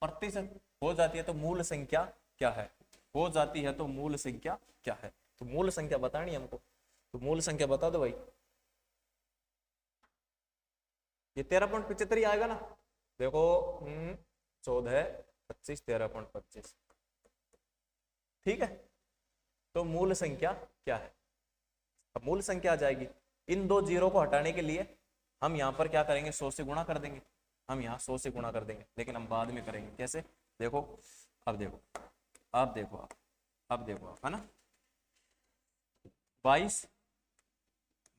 प्रतिशत हो जाती है। तो मूल संख्या क्या है, हो जाती है तो मूल संख्या क्या है, तो मूल संख्या बतानी हमको, तो मूल संख्या बता दो भाई। ये 13.75 आएगा ना, देखो 14, 25, 13.25, ठीक है। तो मूल संख्या क्या है, अब मूल संख्या आ जाएगी। इन दो जीरो को हटाने के लिए हम यहाँ पर क्या करेंगे, 100 से गुणा कर देंगे, हम यहाँ 100 से गुणा कर देंगे, लेकिन हम बाद में करेंगे, कैसे, देखो अब देखो, अब देखो, अब देखो, है ना, 22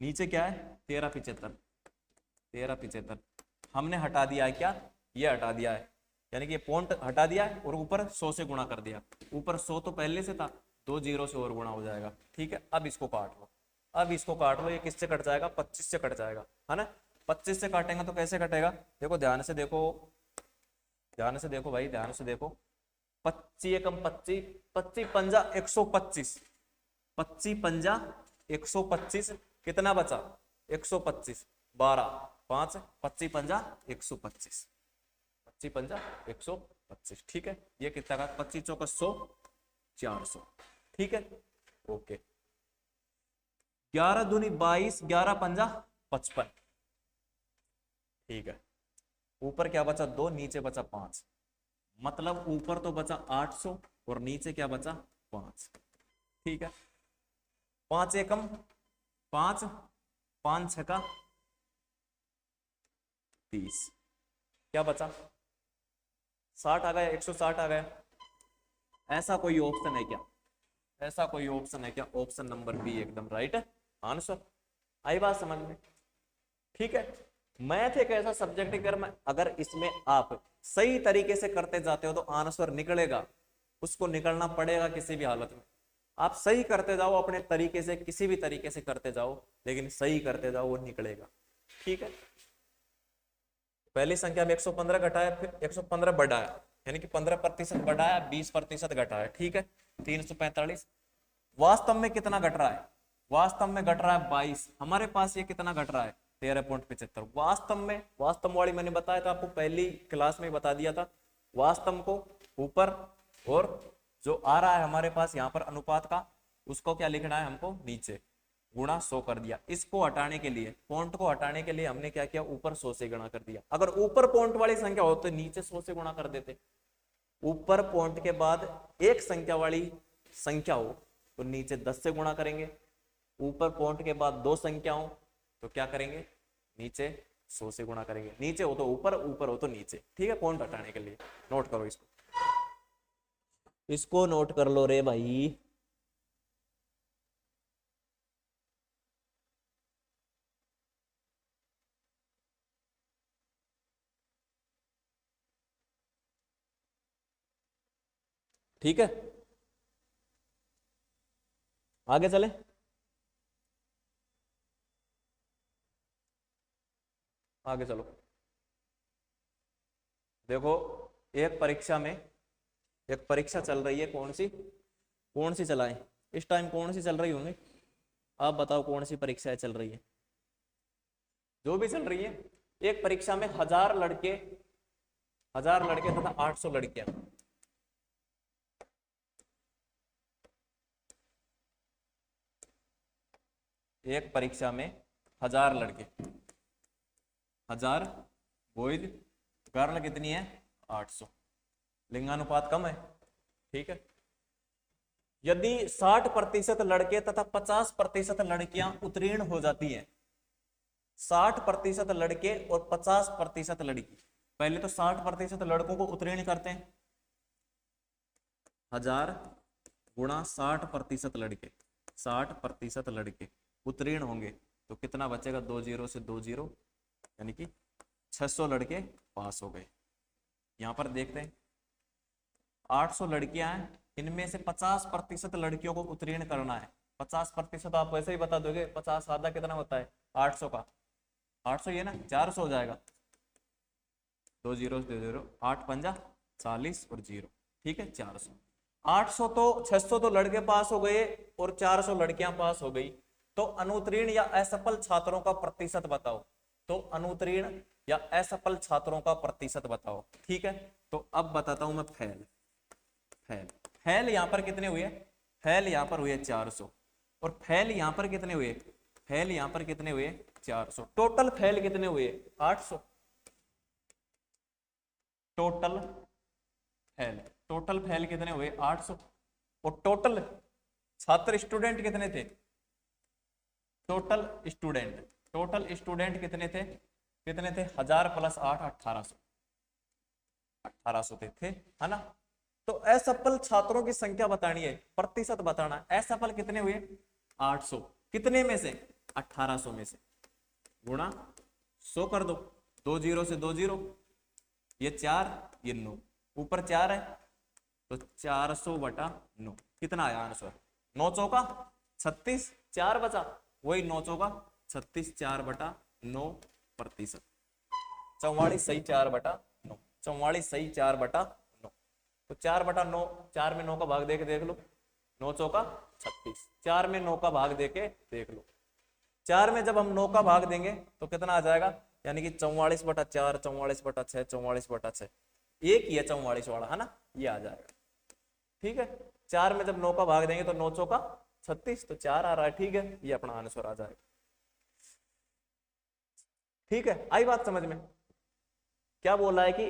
नीचे क्या है, 13.75, 13.75 हमने हटा दिया है क्या, ये हटा दिया है, यानी कि ये पॉइंट हटा दिया है और ऊपर 100 से गुणा कर दिया, ऊपर 100 तो पहले से था, 2 जीरो से और गुणा हो जाएगा, ठीक है। अब इसको काट लो, अब इसको काट लो, ये किससे कट जाएगा, 25 से कट जाएगा, है ना। 25 से काटेंगे तो कैसे कटेगा, देखो ध्यान से देखो, ध्यान से देखो भाई, ध्यान से देखो, 25 एकम 25, 25 पंजा 125, 25 पंजा 125, कितना बचा 125, 12, 5, 25 पंजा 125, 25 पंजा 125, ठीक है। ये कितना का, 25 चौका 100, 400, ठीक है, ओके। 11 दूनी 22, 11 पंजा 55, ठीक है। ऊपर क्या बचा 2, नीचे बचा 5, मतलब ऊपर तो बचा 800 और नीचे क्या बचा 5, ठीक है। 5 एकम 5, 5 छका 30, क्या बचा 60 आ गया, 160 आ गया। ऐसा कोई ऑप्शन है क्या, ऐसा कोई ऑप्शन है क्या, ऑप्शन नंबर बी एकदम राइट है आंसर। आई बात समझ में, ठीक है। मैथ एक ऐसा सब्जेक्ट है, अगर इसमें आप सही तरीके से करते जाते हो तो आंसर निकलेगा, उसको निकलना पड़ेगा किसी भी हालत में। आप सही करते जाओ अपने तरीके से, किसी भी तरीके से करते जाओ, लेकिन सही करते जाओ, वो निकलेगा, ठीक है। पहली संख्या में 115 घटाया, फिर 115 बढ़ाया, यानी कि 15% बढ़ाया, 20% घटाया, ठीक है, 345। वास्तव में कितना घट रहा है, वास्तव में घट रहा है 22, हमारे पास ये कितना घट रहा है 13.75। वास्तव वाली मैंने बताया था आपको, पहली क्लास में बता दिया था, वास्तव को ऊपर और जो आ रहा है हमारे पास यहाँ पर अनुपात का, उसको क्या लिखना है हमको, नीचे गुणा 100 कर दिया। इसको हटाने के लिए, पॉइंट को हटाने के लिए हमने क्या किया, ऊपर 100 से गुणा कर दिया। अगर ऊपर पॉइंट वाली संख्या हो तो नीचे 100 से गुणा कर देते, ऊपर पॉइंट के बाद एक संख्या वाली संख्या हो तो नीचे 10 से गुणा करेंगे, ऊपर पॉइंट के बाद 2 संख्या हो तो क्या करेंगे, नीचे 100 से गुणा करेंगे, नीचे हो तो ऊपर, ऊपर हो तो नीचे, ठीक है। पॉइंट हटाने के लिए नोट करो इसको, इसको नोट कर लो रे भाई। ठीक है, आगे चले। आगे चलो, देखो एक परीक्षा में, एक परीक्षा चल रही है, कौन सी चलाएं इस टाइम, कौन सी चल रही होंगी, आप बताओ कौन सी परीक्षाएं चल रही है, जो भी चल रही है। एक परीक्षा में 1000 लड़के, 1000 लड़के तथा 800 लड़कियां, एक परीक्षा में 1000 लड़के, 1000 बॉयज, गर्ल कितनी है 800, लिंगानुपात कम है, ठीक है। यदि 60% लड़के तथा 50% लड़कियां उत्तीर्ण हो जाती हैं, 60% लड़के और 50% लड़की। पहले तो 60% लड़कों को उत्तीर्ण करते हैं, 1000 गुणा 60% लड़के, 60% लड़के उत्तीर्ण होंगे तो कितना बचेगा, 2 जीरो से 2 जीरो, यानी कि 600 लड़के पास हो गए। यहां पर देखते हैं 800 लड़कियां हैं, इनमें से 50% लड़कियों को उत्तीर्ण करना है। 50% आप वैसे ही बता दोगे, 50 आधा कितना होता है 800 का, 800 ये ना 400 हो जाएगा, 2 जीरो 2 जीरो, 8 पंजा 40 और जीरो, ठीक है 400। 800 तो 600 तो लड़के पास हो गए और 400 लड़कियां पास हो गई, तो अनुत्तीर्ण या असफल छात्रों का प्रतिशत बताओ। तो अनुत्तीर्ण या असफल छात्रों का प्रतिशत बताओ, ठीक है। तो अब बताता हूं मैं फेल। फेल फेल यहां पर कितने हुए, फेल यहां पर हुए 400 और फेल यहां पर कितने हुए, फेल यहां पर कितने हुए 400। टोटल फेल कितने हुए 800। टोटल फेल, टोटल फेल कितने हुए 800। और टोटल छात्र स्टूडेंट कितने थे, टोटल स्टूडेंट कितने थे, कितने थे 1000 प्लस 8 1800, 1800 थे है ना। तो असफल छात्रों की संख्या बतानी है, प्रतिशत बताना है। असफल कितने हुए 800, कितने में से 1800 में से, गुणा 100 कर दो, 2 जीरो से 2 जीरो, ये 4 ये 9, ऊपर 4 है तो 400 बटा 9 कितना आया आंसर, 9 चौका 36, 4 बचा, वही 9 चौका 36, 4 बटा 9%। 44 सही 4 बटा 9, 44 सही 4 बटा 9। तो 4 बटा 9, 4 में 9 का भाग देके देख लो, 9 चौका 36, 4 में 9 का भाग देके देख लो। 4 में जब हम 9 का भाग देंगे तो कितना आ जाएगा, यानी कि 44 बटा 4, 44 बटा 6, 44 बटा 6, एक ही है 44 वाला है ना, ये आ जाएगा, ठीक है। 4 में जब 9 का भाग देंगे तो 9 चौका 36, तो 4 आ रहा है, ठीक है, ये अपना आंसर आ जाएगा, ठीक है। आई बात समझ में। क्या बोला है कि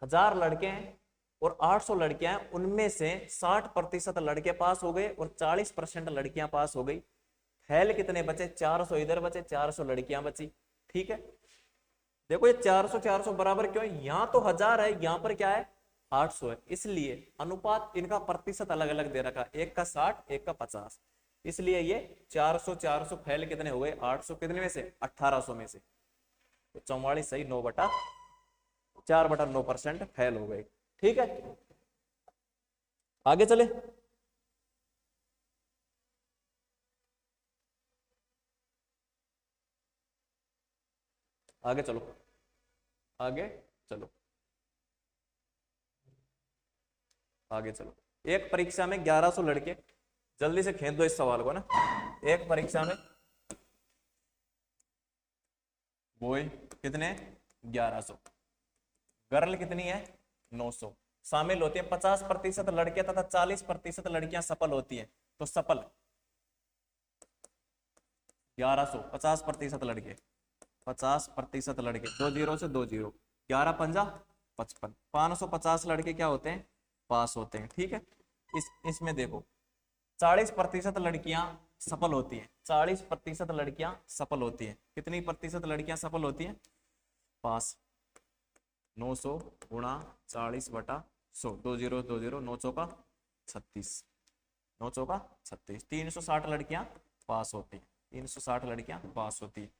1000 लड़के हैं और 800 लड़कियां हैं, उनमें से 60% लड़के पास हो गए और 40% लड़कियां पास हो गई। फेल कितने बचे, 400 इधर बचे, 400 लड़कियां बची, ठीक है। देखो ये 400 400 बराबर क्यों है, यहां तो 1000 है, यहां पर क्या है 800 है, इसलिए अनुपात इनका प्रतिशत अलग अलग दे रखा, एक का 60 एक का 50, इसलिए ये 400 400 फेल कितने हो गए 800, कितने में से 1800 में से, तो 44 सही 9 बटा 4 बटा 9% फेल हो गए, ठीक है। आगे चले, आगे चलो, आगे चलो, आगे चलो। एक परीक्षा में 1100 लड़के, जल्दी से खींच दो इस सवाल को ना। एक परीक्षा में बॉय कितने 1100, गर्ल कितनी है 900, शामिल होती है 50% लड़के तथा 40% लड़कियां सफल होती हैं। तो सफल 1100, 50% लड़के, 50% लड़के, 2 जीरो से 2 जीरो, 11 पंजा 55, 550 लड़के क्या होते हैं पास होते हैं, ठीक है। इसमें देखो 40% लड़कियां सफल होती हैं, 40% लड़कियां सफल होती हैं, कितनी प्रतिशत लड़कियां सफल होती हैं पास, 900 गुणा 40 बटा 100, 2 जीरो 2 जीरो, 9 चौका 36, 9 चौका 36, 360 लड़कियां पास होती हैं, 360 लड़कियां पास होती हैं।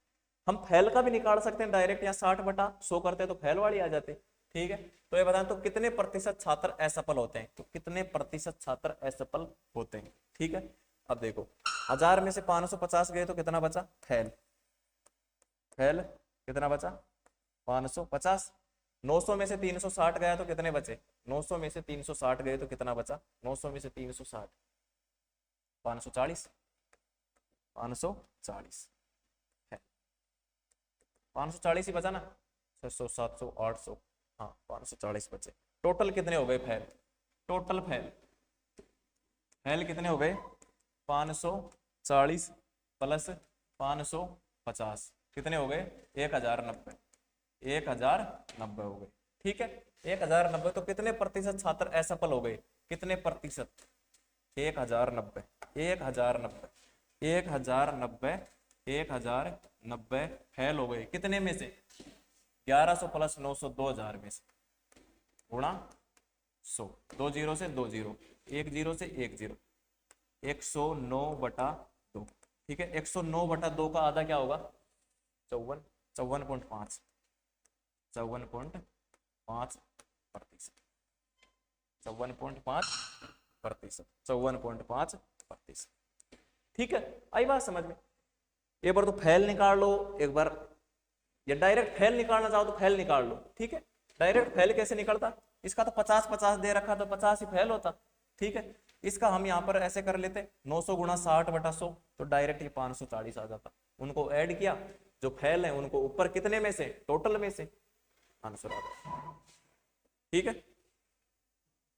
हम फेल का भी निकाल सकते हैं डायरेक्ट, या 60 बटा 100 करते हैं तो फेल वाली आ जाते, ठीक है। तो ये बताएं तो कितने प्रतिशत छात्र असफल होते हैं, तो कितने प्रतिशत छात्र असफल होते हैं, ठीक है। अब देखो 1000 में से 550 गए तो कितना बचा फेल, फेल कितना बचा 550, 900 में से 360 गया तो कितने बचे, 900 में से 360 गए तो कितना बचा, 900 में से 360 540, 540 है, 540 ही बचा ना, 600 700 800, हाँ 540 बचे। टोटल कितने हो गए फेल, टोटल फेल, फेल कितने हो गए 540 प्लस 550 कितने हो गए 1090, 1090 हो गए, ठीक है। 1090 तो कितने प्रतिशत छात्र असफल हो गए, कितने प्रतिशत 1090, 1090, 1090 1090 फेल हो गए। कितने में से? 1100 प्लस 900, 2000 में से, गुणा 100, 2 जीरो से 2 जीरो, 1 जीरो से 1 जीरो, 109/2। ठीक है, 109/2 का आधा क्या होगा? 54, 54.5, 54.5%, 54.5%, 54.5%। ठीक है, आई बात समझ में? एक बार तो फैल निकाल लो, एक बार या डायरेक्ट फैल निकालना चाहो तो फैल निकाल लो। ठीक है, डायरेक्ट फैल कैसे निकलता? इसका तो 50-50 दे रखा, तो 50 ही फैल होता। ठीक है, इसका हम यहाँ पर ऐसे कर लेते, 900 गुणा 60/100, तो डायरेक्ट ये 540 आ जाता। उनको ऐड किया, जो फैल है उनको ऊपर कितने में से? टोटल में से आंसर आ गया। ठीक है,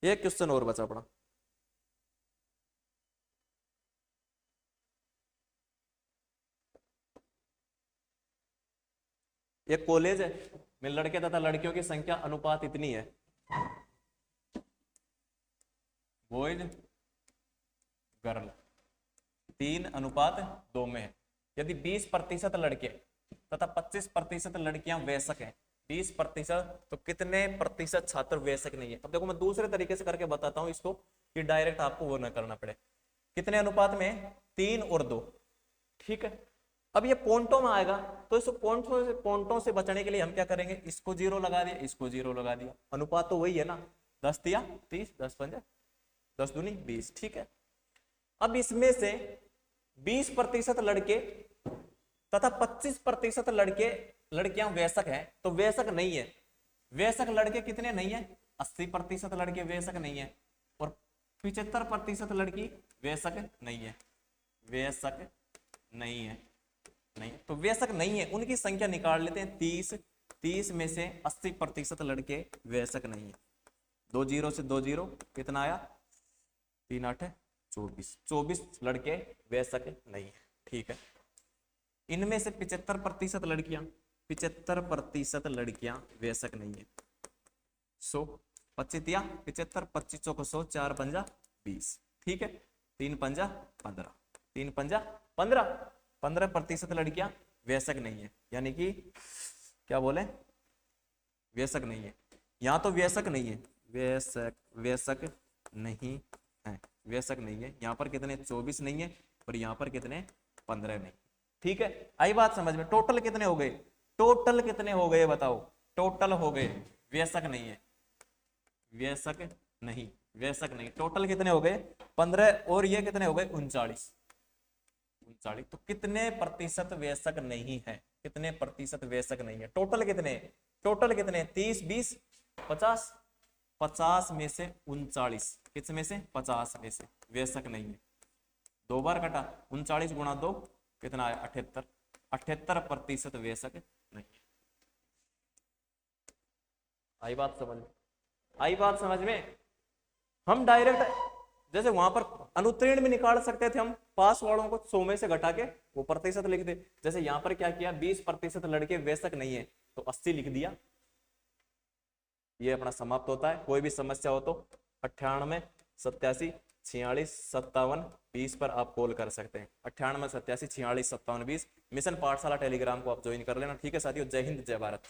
एक क्वेश्चन और बचा अपना। एक कॉलेज है में लड़के तथा लड़कियों की संख्या अनुपात इतनी है, बॉयज गर्ल 3:2 में है। यदि 20% लड़के तथा 25% लड़कियां वयस्क हैं, 20% तो कितने प्रतिशत छात्र वयस्क नहीं है? अब देखो मैं दूसरे तरीके से करके बताता हूं इसको, कि डायरेक्ट आपको वो ना करना पड़े। कितने अनुपात में? 3 और 2। ठीक है, अब ये पॉइंटों में आएगा, तो इस पॉइंटों से बचने के लिए हम क्या करेंगे? इसको 0 लगा दिया, इसको 0 लगा दिया। अनुपात तो वही है ना, 10 दिया 30, 10 पंजा 10 दूनी 20। ठीक है, अब इसमें से 20% लड़के तथा 25% लड़कियां वयस्क हैं, तो वयस्क नहीं है। वयस्क लड़के कितने नहीं है? 80% लड़के वयस्क नहीं है, और 75% लड़की वयस्क नहीं है। वयस्क नहीं है, नहीं तो वयस्क नहीं है, उनकी संख्या निकाल लेते हैं। 30 में से 80% लड़के वयस्क नहीं है। 2 जीरो से 2 जीरो, कितना आया? 3 8 24, 24 लड़के वयस्क नहीं है। ठीक है, इनमें से 75% लड़कियां, 75% लड़कियां वयस्क नहीं है। 100 25 या 75, 25 चौको 100, 4 पंजा 20। ठीक है, 3 पंजा 15, 3 पंजा 15, 15% लड़कियां वयस्क नहीं है, यानी कि क्या बोले? वयस्क नहीं है। यहाँ तो वयस्क नहीं है, वयस्क नहीं है, वयस्क नहीं है। यहाँ पर कितने? 24 नहीं है, और यहाँ पर कितने? 15 नहीं। ठीक है, आई बात समझ में? टोटल कितने हो गए? टोटल कितने हो गए बताओ? टोटल हो गए, वयस्क नहीं है, वयस्क नहीं, वयस्क नहीं। टोटल कितने हो गए? 15, और ये कितने हो गए? 39। तो कितने प्रतिशत वयस्क नहीं है? कितने प्रतिशत वयस्क नहीं है? टोटल कितने? टोटल कितने? 30 20 50, 50 में से 39, किस में से? 50 में से वयस्क नहीं है। 2 बार कटा, 39 गुणा 2 कितना आया? 78, 78% वयस्क नहीं है। आई बात समझ में? आई बात समझ में? हम डायरेक्ट जैसे वहां पर अनुत्तीर्ण भी निकाल सकते थे, हम पास वालों को 100 में से घटा के वो प्रतिशत लिख दे। जैसे यहाँ पर क्या किया? 20% लड़के वयस्क नहीं है, तो 80 लिख दिया। ये अपना समाप्त होता है। कोई भी समस्या हो तो 98 87 46 57 20 पर आप कॉल कर सकते हैं। 98 87 46 57 20। मिशन पाठशाला टेलीग्राम को आप ज्वाइन कर लेना। ठीक है साथियों, जय हिंद जय भारत।